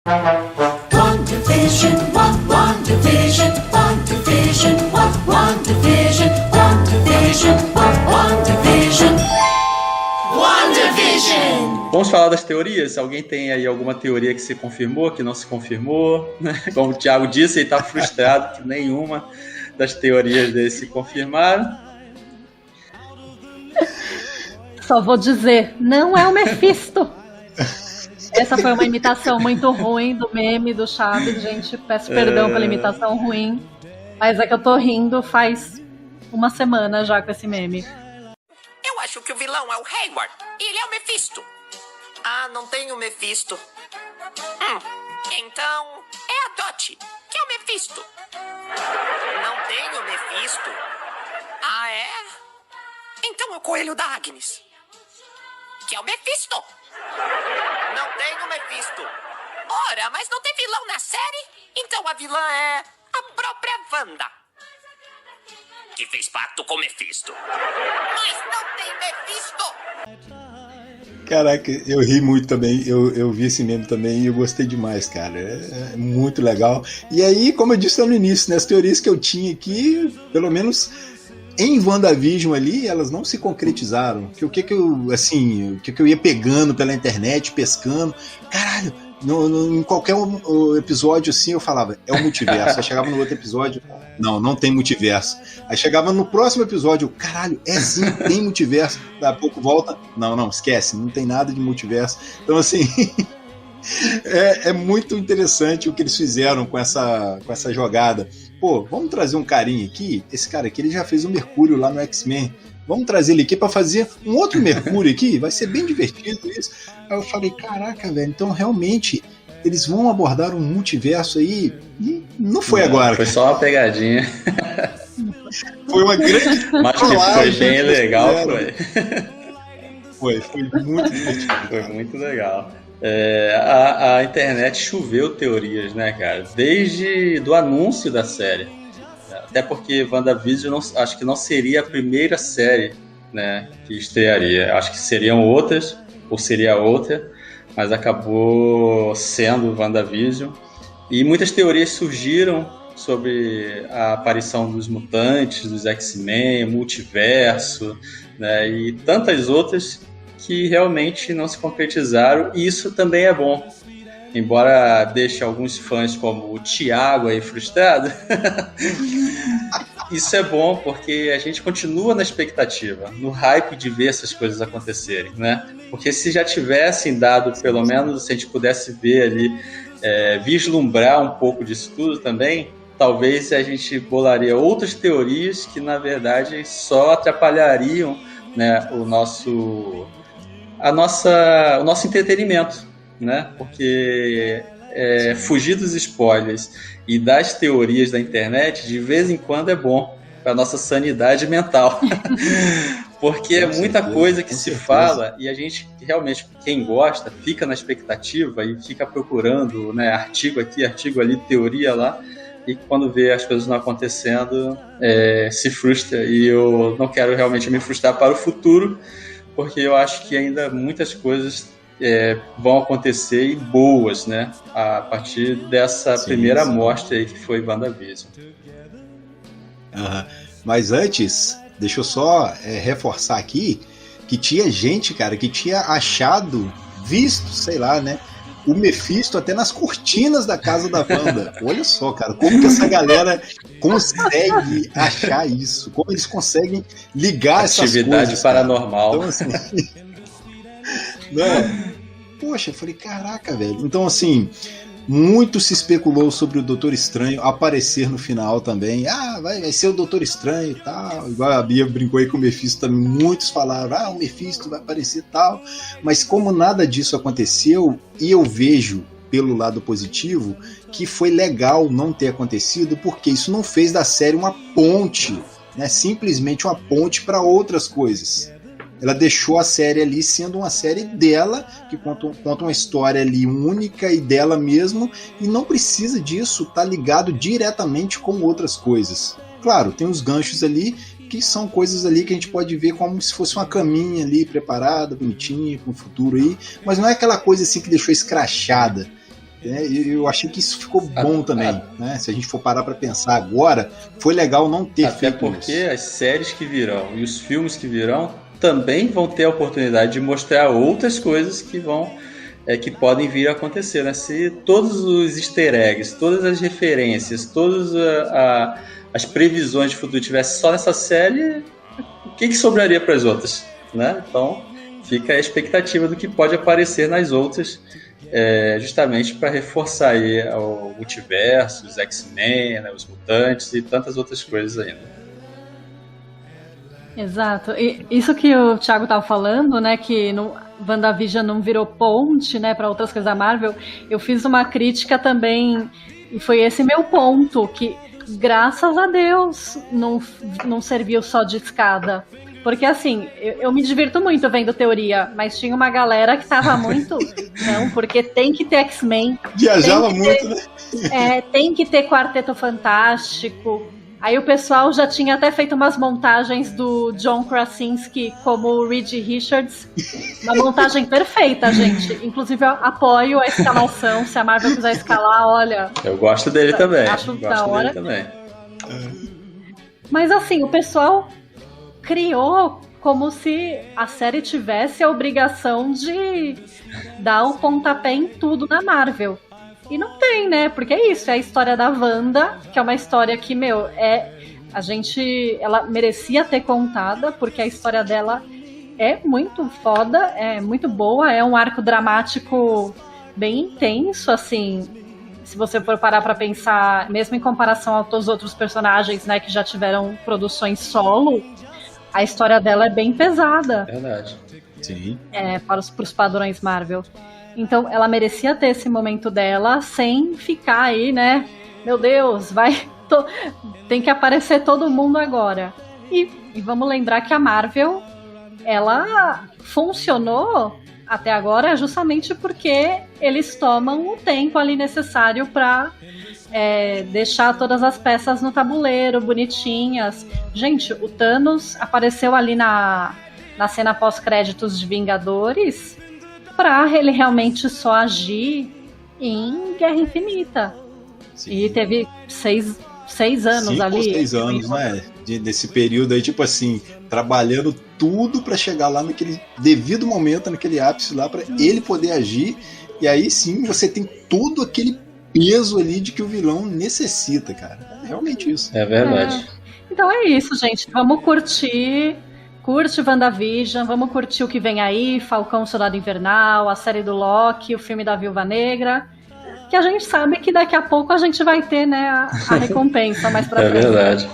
WandaVision, WandaVision, WandaVision, WandaVision, WandaVision, WandaVision, WandaVision. Vamos falar das teorias? Alguém tem aí alguma teoria que se confirmou, que não se confirmou? Como o Thiago disse, ele está frustrado que nenhuma das teorias dele se confirmaram. Só vou dizer, não é o Mephisto. Essa foi uma imitação muito ruim do meme do Chaves, gente. Peço perdão pela imitação ruim. Mas é que eu tô rindo faz uma semana já com esse meme. Eu acho que o vilão é o Hayward. E ele é o Mephisto. Ah, não tem o Mephisto. Então é a Dot, que é o Mephisto. Não tem o Mephisto? Ah, é? Então é o coelho da Agnes, que é o Mephisto. Não tem o Mephisto. Ora, mas não tem vilão na série? Então a vilã é a própria Wanda, que fez pacto com Mephisto. Mas não tem Mephisto. Caraca, eu ri muito também, eu vi esse meme também e eu gostei demais, cara, é muito legal. E aí, como eu disse lá no início, né, as teorias que eu tinha aqui, pelo menos em WandaVision ali, elas não se concretizaram. O que eu ia pegando pela internet, pescando, caralho, em qualquer episódio assim eu falava, é o multiverso. Aí chegava no outro episódio, não tem multiverso. Aí chegava no próximo episódio, caralho, sim, tem multiverso. Daqui a pouco volta, não, esquece, não tem nada de multiverso. Então assim, é muito interessante o que eles fizeram com essa jogada. Pô, vamos trazer um carinha aqui, esse cara aqui ele já fez o Mercúrio lá no X-Men. Vamos trazer ele aqui pra fazer um outro Mercúrio aqui, vai ser bem divertido isso. Aí eu falei, caraca, velho, então realmente eles vão abordar um multiverso aí, e não foi agora. Foi só uma pegadinha. Foi uma grande... Mas que foi bem legal, foi. Foi muito divertido. Foi muito legal. A internet choveu teorias, né, cara? Desde do anúncio da série. Até porque WandaVision acho que não seria a primeira série, né, que estrearia. Acho que seriam outras, ou seria outra, mas acabou sendo WandaVision. E muitas teorias surgiram sobre a aparição dos mutantes, dos X-Men, multiverso, né, e tantas outras que realmente não se concretizaram, e isso também é bom. Embora deixe alguns fãs como o Thiago aí frustrado, isso é bom porque a gente continua na expectativa, no hype de ver essas coisas acontecerem, né? Porque se já tivessem dado, pelo menos, se a gente pudesse ver ali, vislumbrar um pouco disso tudo também, talvez a gente bolaria outras teorias que, na verdade, só atrapalhariam, né, o nosso entretenimento, né? Porque fugir dos spoilers e das teorias da internet de vez em quando é bom para nossa sanidade mental. Porque é muita coisa que se fala e a gente realmente, quem gosta, fica na expectativa e fica procurando, né, artigo aqui, artigo ali, teoria lá, e quando vê as coisas não acontecendo, se frustra. E eu não quero realmente me frustrar para o futuro, porque eu acho que ainda muitas coisas vão acontecer, e boas, né, a partir dessa primeira amostra aí que foi WandaVision. Mas antes, deixa eu só reforçar aqui que tinha gente, cara, que tinha visto, sei lá, né, o Mephisto até nas cortinas da casa da Wanda. Olha só, cara, como que essa galera consegue achar isso, como eles conseguem ligar essas coisas. Atividade paranormal. Então, assim... Não. Poxa, eu falei, caraca, velho. Então, assim, muito se especulou sobre o Doutor Estranho aparecer no final também. Vai ser o Doutor Estranho e tal. Igual a Bia brincou aí com o Mephisto também. Muitos falaram, o Mephisto vai aparecer e tal. Mas como nada disso aconteceu, e eu vejo pelo lado positivo que foi legal não ter acontecido, porque isso não fez da série uma ponte, né? Simplesmente uma ponte para outras coisas. Ela deixou a série ali sendo uma série dela, que conta uma história ali única e dela mesmo, e não precisa disso estar ligado diretamente com outras coisas. Claro, tem os ganchos ali, que são coisas ali que a gente pode ver como se fosse uma caminha ali preparada, bonitinha, com o futuro aí, mas não é aquela coisa assim que deixou escrachada. E eu achei que isso ficou bom também, né? Se a gente for parar pra pensar agora, foi legal não ter Até feito porque isso. as séries que virão e os filmes que virão também vão ter a oportunidade de mostrar outras coisas que vão que podem vir a acontecer, né? Se todos os easter eggs, todas as referências, todas as previsões de futuro tivessem só nessa série, o que sobraria para as outras, né? Então fica a expectativa do que pode aparecer nas outras, justamente para reforçar aí o multiverso, os X-Men, né, os mutantes e tantas outras coisas ainda. Exato. E isso que o Thiago tava falando, né, que WandaVision não virou ponte, né, para outras coisas da Marvel, eu fiz uma crítica também, e foi esse meu ponto, que graças a Deus não serviu só de escada. Porque assim, eu me divirto muito vendo teoria, mas tinha uma galera que tava muito, não, porque tem que ter X-Men. Viajava muito, né? Tem que ter Quarteto Fantástico. Aí o pessoal já tinha até feito umas montagens do John Krasinski como o Reed Richards. Uma montagem perfeita, gente. Inclusive, eu apoio a escalação. Se a Marvel quiser escalar, olha... Eu gosto dele também. Acho da hora. Dele também. Mas assim, o pessoal criou como se a série tivesse a obrigação de dar o pontapé em tudo na Marvel. E não tem, né? Porque é isso, é a história da Wanda, que é uma história que, ela merecia ter contada, porque a história dela é muito foda, é muito boa, é um arco dramático bem intenso, assim, se você for parar pra pensar, mesmo em comparação a todos os outros personagens, né, que já tiveram produções solo, a história dela é bem pesada. Verdade. Sim. Para os padrões Marvel. Então, ela merecia ter esse momento dela sem ficar aí, né? Meu Deus, tem que aparecer todo mundo agora. E vamos lembrar que a Marvel, ela funcionou até agora justamente porque eles tomam o tempo ali necessário para deixar todas as peças no tabuleiro, bonitinhas. Gente, o Thanos apareceu ali na cena pós-créditos de Vingadores para ele realmente só agir em Guerra Infinita. Sim. E teve 6 anos 5 ali. 6 anos, né? Desse período aí, tipo assim, trabalhando tudo para chegar lá naquele devido momento, naquele ápice lá, para ele poder agir. E aí sim você tem todo aquele peso ali de que o vilão necessita, cara. É realmente isso. É verdade. Então é isso, gente. Vamos curtir. Curte WandaVision, vamos curtir o que vem aí, Falcão Soldado Invernal, a série do Loki, o filme da Viúva Negra, que a gente sabe que daqui a pouco a gente vai ter, né, a recompensa mais pra frente. É verdade.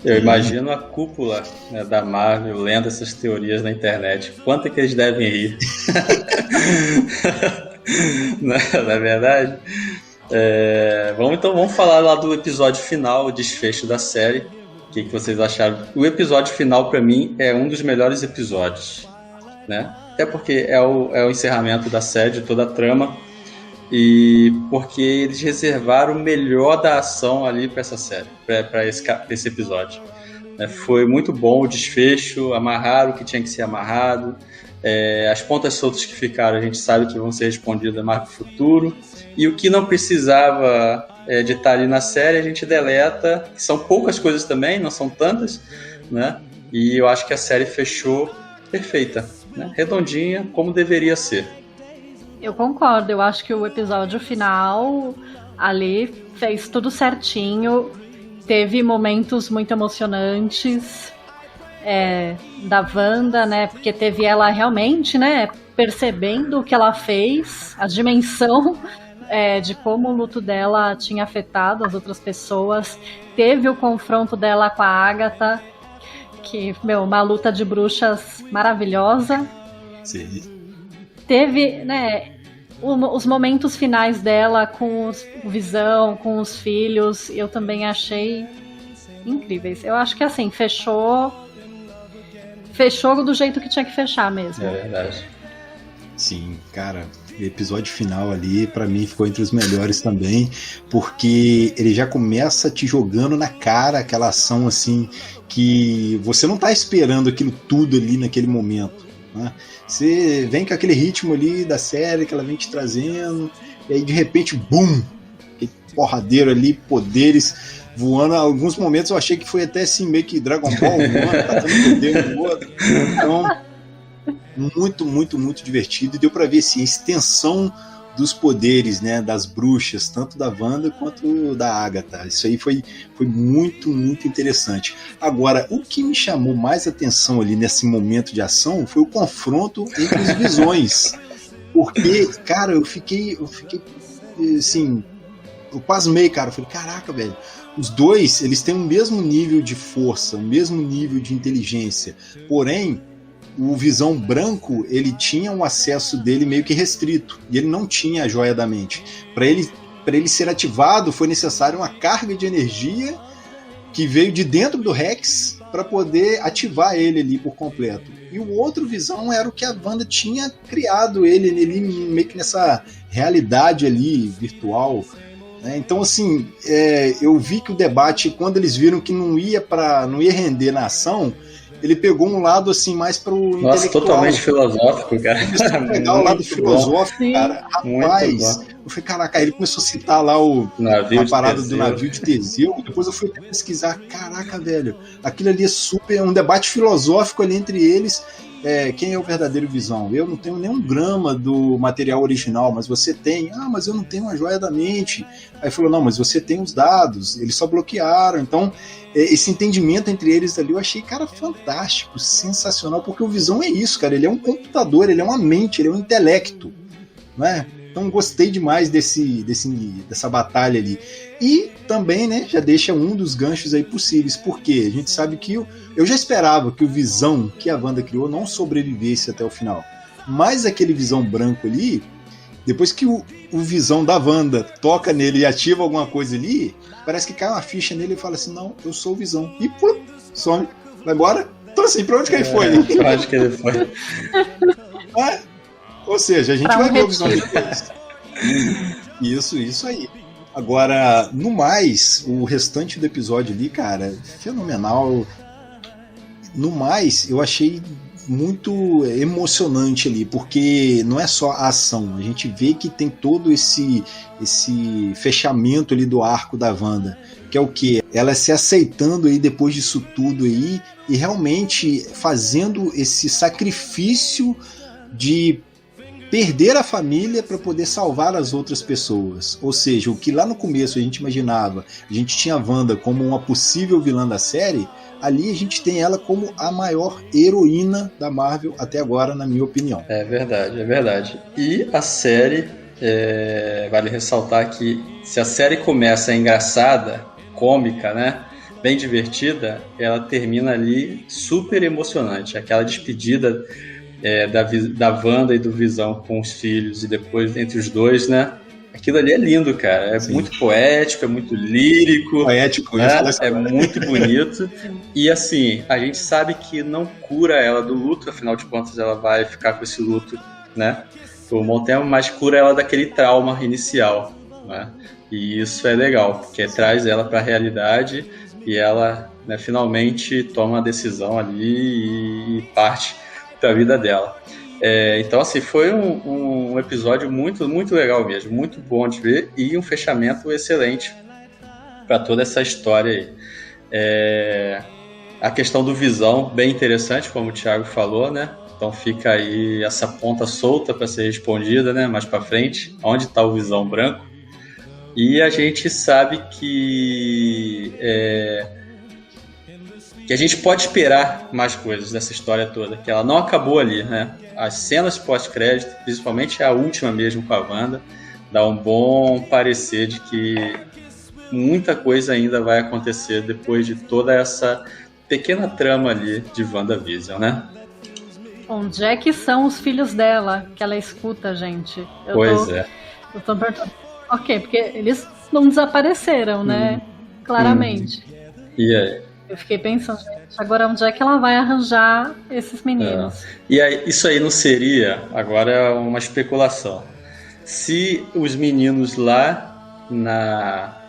Eu imagino a cúpula, né, da Marvel lendo essas teorias na internet. Quanto é que eles devem rir? Não é verdade? Vamos falar lá do episódio final, o desfecho da série. O que vocês acharam? O episódio final, pra mim, é um dos melhores episódios, né? Até porque é o encerramento da série, de toda a trama, e porque eles reservaram o melhor da ação ali pra essa série, pra esse episódio. Foi muito bom o desfecho, amarraram o que tinha que ser amarrado, as pontas soltas que ficaram a gente sabe que vão ser respondidas mais pro futuro, e o que não precisava de estar ali na série a gente deleta, que são poucas coisas também, não são tantas, né? E eu acho que a série fechou perfeita, né? Redondinha, como deveria ser. Eu concordo, eu acho que o episódio final ali fez tudo certinho, teve momentos muito emocionantes da Wanda, né? Porque teve ela realmente, né, percebendo o que ela fez, a dimensão de como o luto dela tinha afetado as outras pessoas. Teve o confronto dela com a Agatha, que, uma luta de bruxas maravilhosa. Sim. Teve, né, os momentos finais dela com o Visão, com os filhos, eu também achei incríveis. Eu acho que assim, fechou do jeito que tinha que fechar mesmo. É verdade. Sim, cara, o episódio final ali, pra mim, ficou entre os melhores também, porque ele já começa te jogando na cara aquela ação assim, que você não tá esperando aquilo tudo ali naquele momento. né? Você vem com aquele ritmo ali da série que ela vem te trazendo, e aí de repente, bum! Aquele porradeiro ali, poderes voando. Em alguns momentos eu achei que foi até assim, meio que Dragon Ball, voando, batendo poder no outro. Então, muito, muito, muito divertido. E deu pra ver assim, a extensão dos poderes, né, das bruxas, tanto da Wanda quanto da Agatha. Isso aí foi muito, muito interessante. Agora, o que me chamou mais atenção ali nesse momento de ação foi o confronto entre os visões. Porque, cara, eu fiquei assim, eu pasmei, cara. Eu falei, caraca, velho, os dois, eles têm o mesmo nível de força, o mesmo nível de inteligência. Porém, o Visão Branco, ele tinha um acesso dele meio que restrito, e ele não tinha a Joia da Mente. Para ele ser ativado, foi necessário uma carga de energia que veio de dentro do Rex para poder ativar ele ali por completo. E o outro Visão era o que a Wanda tinha criado ele meio que nessa realidade ali virtual. Então, assim, eu vi que o debate, quando eles viram que não ia render na ação, ele pegou um lado assim mais pro intelectual. Totalmente filosófico, cara. Começou a pegar o lado filosófico, bom. cara. Rapaz, eu falei, caraca, ele começou a citar lá a parada do navio de Teseu. Depois eu fui pesquisar, caraca, velho, aquilo ali é super, um debate filosófico ali entre eles. Quem é o verdadeiro Visão? Eu não tenho nenhum grama do material original, mas você tem. Ah, mas eu não tenho a Joia da Mente. Aí falou, não, mas você tem os dados, eles só bloquearam. Então, esse entendimento entre eles ali eu achei, cara, fantástico, sensacional, porque o Visão é isso, cara, ele é um computador, ele é uma mente, ele é um intelecto, né? Então gostei demais dessa batalha ali. E também, né, já deixa um dos ganchos aí possíveis, porque a gente sabe que eu já esperava que o Visão que a Wanda criou não sobrevivesse até o final. Mas aquele Visão branco ali, depois que o Visão da Wanda toca nele e ativa alguma coisa ali, parece que cai uma ficha nele e fala assim, não, eu sou o Visão. E pum, some, vai embora. Então assim, pra onde que ele foi? Pra onde que ele foi? Ou seja, a gente vai ver o Visão depois. Isso aí. Agora, no mais, o restante do episódio ali, cara, fenomenal. No mais, eu achei muito emocionante ali, porque não é só a ação, a gente vê que tem todo esse fechamento ali do arco da Wanda, que é o que? Ela se aceitando aí depois disso tudo aí, e realmente fazendo esse sacrifício de perder a família para poder salvar as outras pessoas. Ou seja, o que lá no começo a gente imaginava, a gente tinha a Wanda como uma possível vilã da série, ali a gente tem ela como a maior heroína da Marvel até agora, na minha opinião. É verdade. E a série, vale ressaltar que se a série começa engraçada, cômica, né, bem divertida, ela termina ali super emocionante. Aquela despedida da Wanda e do Visão com os filhos e depois entre os dois, né? Aquilo ali é lindo, cara. É Sim. Muito poético, é muito lírico. Poético, né? É muito bonito. E assim, a gente sabe que não cura ela do luto, afinal de contas ela vai ficar com esse luto, né? Por um bom tempo, mas cura ela daquele trauma inicial, né? E isso é legal, porque traz ela para a realidade e ela, né, finalmente toma a decisão ali e parte da vida dela. Então, assim, foi um episódio muito, muito legal mesmo, muito bom de ver e um fechamento excelente para toda essa história aí. A questão do Visão, bem interessante, como o Thiago falou, né? Então fica aí essa ponta solta para ser respondida, né? Mais para frente, onde está o Visão branco. E a gente sabe que a gente pode esperar mais coisas dessa história toda, que ela não acabou ali, né? As cenas pós-crédito, principalmente a última mesmo com a Wanda, dá um bom parecer de que muita coisa ainda vai acontecer depois de toda essa pequena trama ali de WandaVision, né? Onde é que são os filhos dela que ela escuta, gente? Eu tô perguntando. Ok, porque eles não desapareceram, né? Claramente. E aí? Eu fiquei pensando, gente, agora onde é que ela vai arranjar esses meninos? E aí, isso aí não seria, agora é uma especulação, se os meninos lá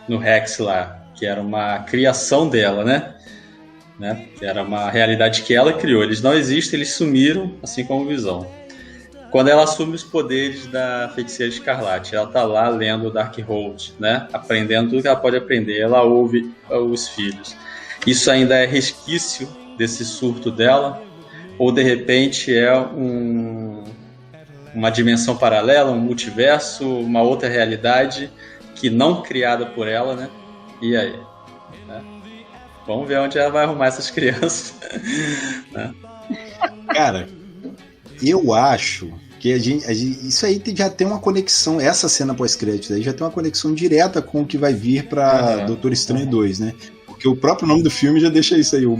no Rex lá, que era uma criação dela, né? né? Que era uma realidade que ela criou. Eles não existem, eles sumiram, assim como o Visão. Quando ela assume os poderes da Feiticeira Escarlate, ela tá lá lendo o Darkhold, né? Aprendendo tudo que ela pode aprender. Ela ouve os filhos. Isso ainda é resquício desse surto dela? Ou de repente é uma dimensão paralela, um multiverso, uma outra realidade que não criada por ela, né? E aí? Né? Vamos ver onde ela vai arrumar essas crianças. Né? Cara, eu acho que isso aí já tem uma conexão, essa cena pós-crédito aí já tem uma conexão direta com o que vai vir pra Doutor Estranho 2, né? Porque o próprio nome do filme já deixa isso aí, o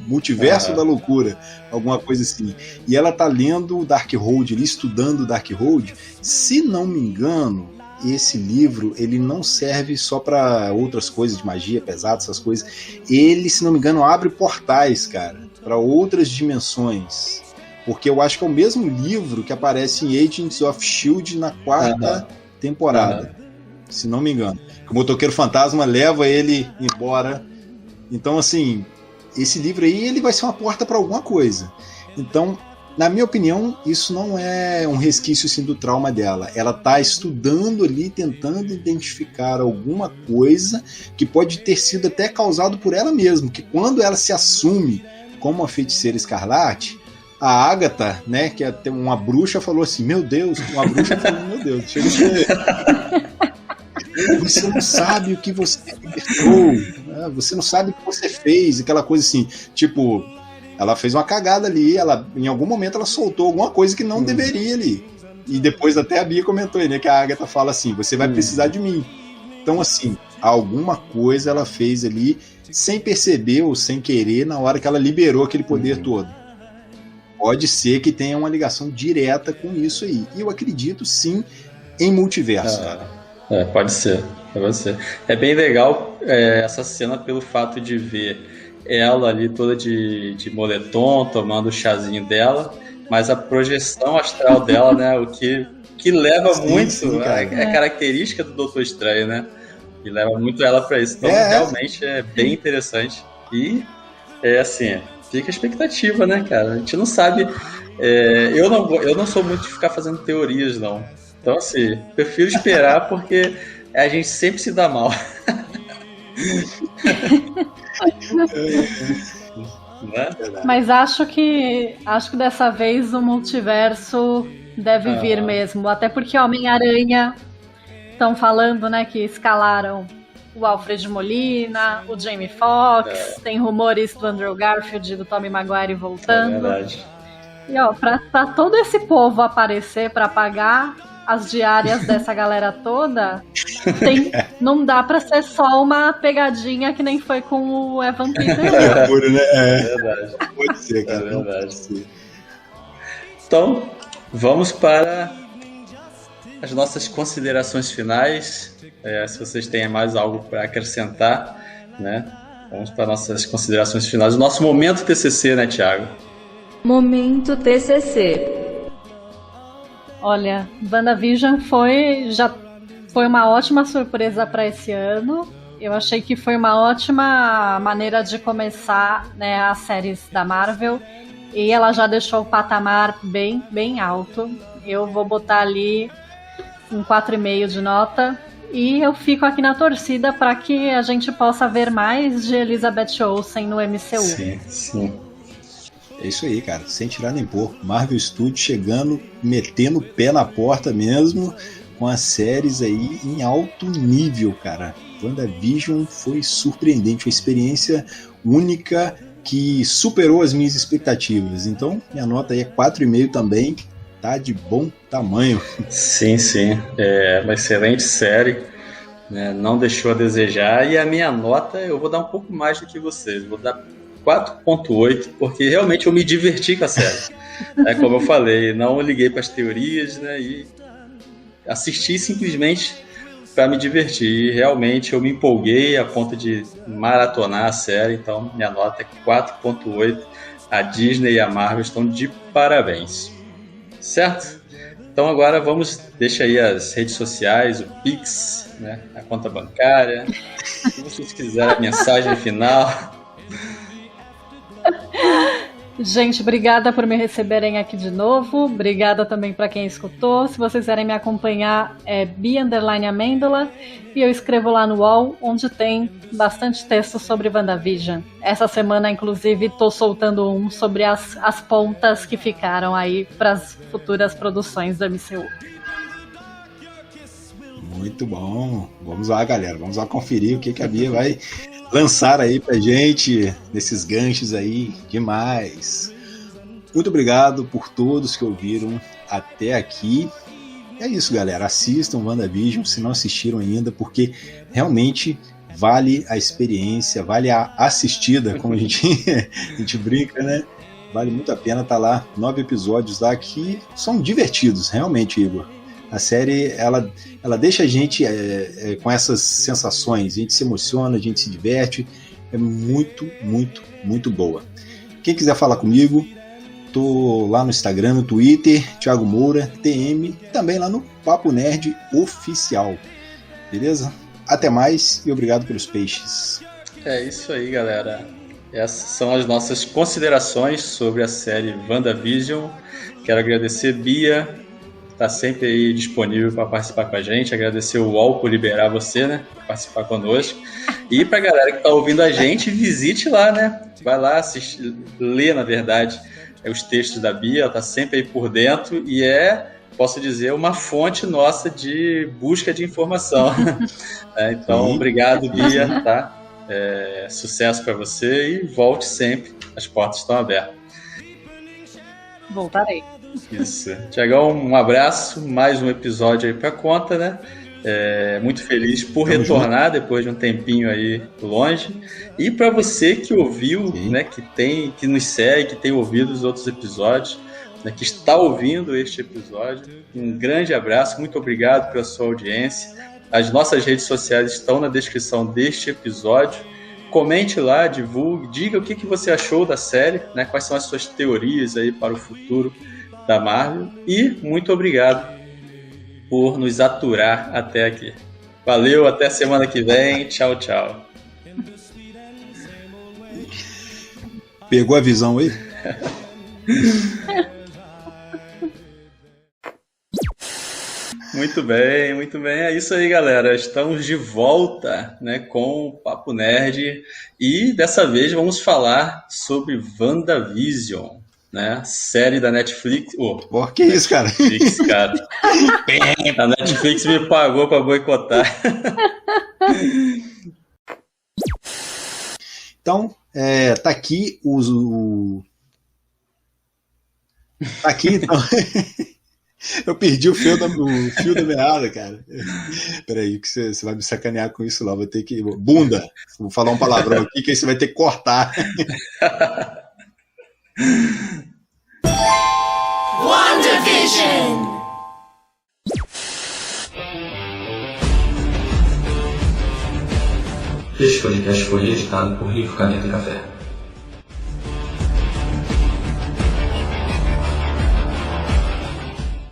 Multiverso da Loucura, alguma coisa assim. E ela tá lendo o Darkhold, ali, estudando o Darkhold. Se não me engano, esse livro, ele não serve só para outras coisas de magia pesada, essas coisas. Ele, se não me engano, abre portais, cara, para outras dimensões. Porque eu acho que é o mesmo livro que aparece em Agents of S.H.I.E.L.D. na 4ª temporada. Se não me engano. O motoqueiro fantasma leva ele embora. Então, assim, esse livro aí, ele vai ser uma porta para alguma coisa. Então, na minha opinião, isso não é um resquício assim, do trauma dela. Ela está estudando ali, tentando identificar alguma coisa que pode ter sido até causado por ela mesma. Que quando ela se assume como a Feiticeira Escarlate, a Agatha, né, que é uma bruxa, falou assim, meu Deus, uma bruxa falou, meu Deus, chega a ser... Você não sabe o que você libertou, né? Você não sabe o que você fez, aquela coisa assim, tipo, ela fez uma cagada ali, em algum momento ela soltou alguma coisa que não deveria ali. E depois até a Bia comentou aí, né, que a Agatha fala assim, você vai precisar de mim. Então, assim, alguma coisa ela fez ali sem perceber ou sem querer na hora que ela liberou aquele poder todo. Pode ser que tenha uma ligação direta com isso aí. E eu acredito, sim, em multiverso. Pode ser. É bem legal essa cena pelo fato de ver ela ali toda de moletom, tomando o chazinho dela, mas a projeção astral dela, né, o que leva muito, é característica do Doutor Estranho, né? E leva muito ela para isso. Então, realmente é bem interessante. E, assim, fica a expectativa, né, cara? A gente não sabe. Eu não sou muito de ficar fazendo teorias, não. Então, assim, prefiro esperar porque a gente sempre se dá mal. Mas acho que dessa vez o multiverso deve vir mesmo. Até porque Homem-Aranha estão falando, né, que escalaram o Alfred Molina, o Jamie Foxx, tem rumores do Andrew Garfield e do Tobey Maguire voltando. É verdade. E ó, pra todo esse povo aparecer pra pagar as diárias dessa galera toda, não dá pra ser só uma pegadinha que nem foi com o Evan Peters. É verdade. Pode ser, cara. É verdade. Então, vamos para as nossas considerações finais. Se vocês têm mais algo para acrescentar, né? Vamos para nossas considerações finais. O nosso momento TCC, né, Thiago? Momento TCC. Olha, WandaVision foi uma ótima surpresa para esse ano. Eu achei que foi uma ótima maneira de começar, né, as séries da Marvel. E ela já deixou o patamar bem, bem alto. Eu vou botar ali um 4,5 de nota. E eu fico aqui na torcida para que a gente possa ver mais de Elizabeth Olsen no MCU. Sim. É isso aí, cara, sem tirar nem pôr. Marvel Studios chegando, metendo o pé na porta mesmo, com as séries aí em alto nível, cara. WandaVision foi surpreendente, uma experiência única que superou as minhas expectativas. Então, minha nota aí é 4,5 também, tá de bom tamanho. Sim, é uma excelente série, né? Não deixou a desejar. E a minha nota, eu vou dar um pouco mais do que vocês, vou dar 4,8, porque realmente eu me diverti com a série. Como eu falei, não liguei para as teorias, né, e assisti simplesmente para me divertir. E realmente eu me empolguei a ponto de maratonar a série, então minha nota é 4,8. A Disney e a Marvel estão de parabéns. Certo? Então agora deixa aí as redes sociais, o Pix, né, a conta bancária, se vocês quiserem a mensagem final. Gente, obrigada por me receberem aqui de novo. Obrigada também para quem escutou. Se vocês quiserem me acompanhar, é Bia_Amêndola. E eu escrevo lá no UOL, onde tem bastante texto sobre WandaVision. Essa semana, inclusive, estou soltando um sobre as pontas que ficaram aí para as futuras produções do MCU. Muito bom. Vamos lá, galera. Vamos lá conferir o que a Bia vai lançar aí pra gente nesses ganchos aí demais. Muito obrigado por todos que ouviram até aqui. É isso, galera. Assistam WandaVision se não assistiram ainda, porque realmente vale a experiência, vale a assistida, como a gente brinca, né? Vale muito a pena. Tá lá 9 episódios lá que são divertidos, realmente, Igor. A série, ela deixa a gente com essas sensações, a gente se emociona, a gente se diverte, é muito, muito, muito boa. Quem quiser falar comigo, tô lá no Instagram, no Twitter, Thiago Moura, TM, também lá no Papo Nerd Oficial, beleza? Até mais e obrigado pelos peixes. É isso aí, galera. Essas são as nossas considerações sobre a série WandaVision. Quero agradecer Bia, tá sempre aí disponível para participar com a gente, agradecer o UOL por liberar você, né, para participar conosco, e pra galera que tá ouvindo a gente, visite lá, né, vai lá, assistir, lê, na verdade, os textos da Bia, ela tá sempre aí por dentro, e posso dizer, uma fonte nossa de busca de informação. Então, obrigado, Bia, tá? Sucesso para você e volte sempre, as portas estão abertas. Voltarei. Isso. Tiagão, um abraço, mais um episódio aí pra conta, né? Muito feliz por retornar depois de um tempinho aí longe. E para você que ouviu, né, que nos segue, que tem ouvido os outros episódios, né, que está ouvindo este episódio, um grande abraço, muito obrigado pela sua audiência. As nossas redes sociais estão na descrição deste episódio. Comente lá, divulgue, diga o que você achou da série, né? Quais são as suas teorias aí para o futuro da Marvel, e muito obrigado por nos aturar até aqui. Valeu, até semana que vem, tchau, tchau. Pegou a visão aí? Muito bem, muito bem. É isso aí, galera. Estamos de volta, né, com o Papo Nerd, e dessa vez vamos falar sobre WandaVision, né? Série da Netflix. Que isso, cara? Netflix, cara. A Netflix me pagou pra boicotar. Então, tá aqui Tá aqui, então. Eu perdi o fio da meada, cara. Peraí, que você vai me sacanear com isso lá. Vou ter que. Bunda! Vou falar um palavrão aqui que aí você vai ter que cortar. WandaVision! Este podcast foi editado por Rico Caneta Café.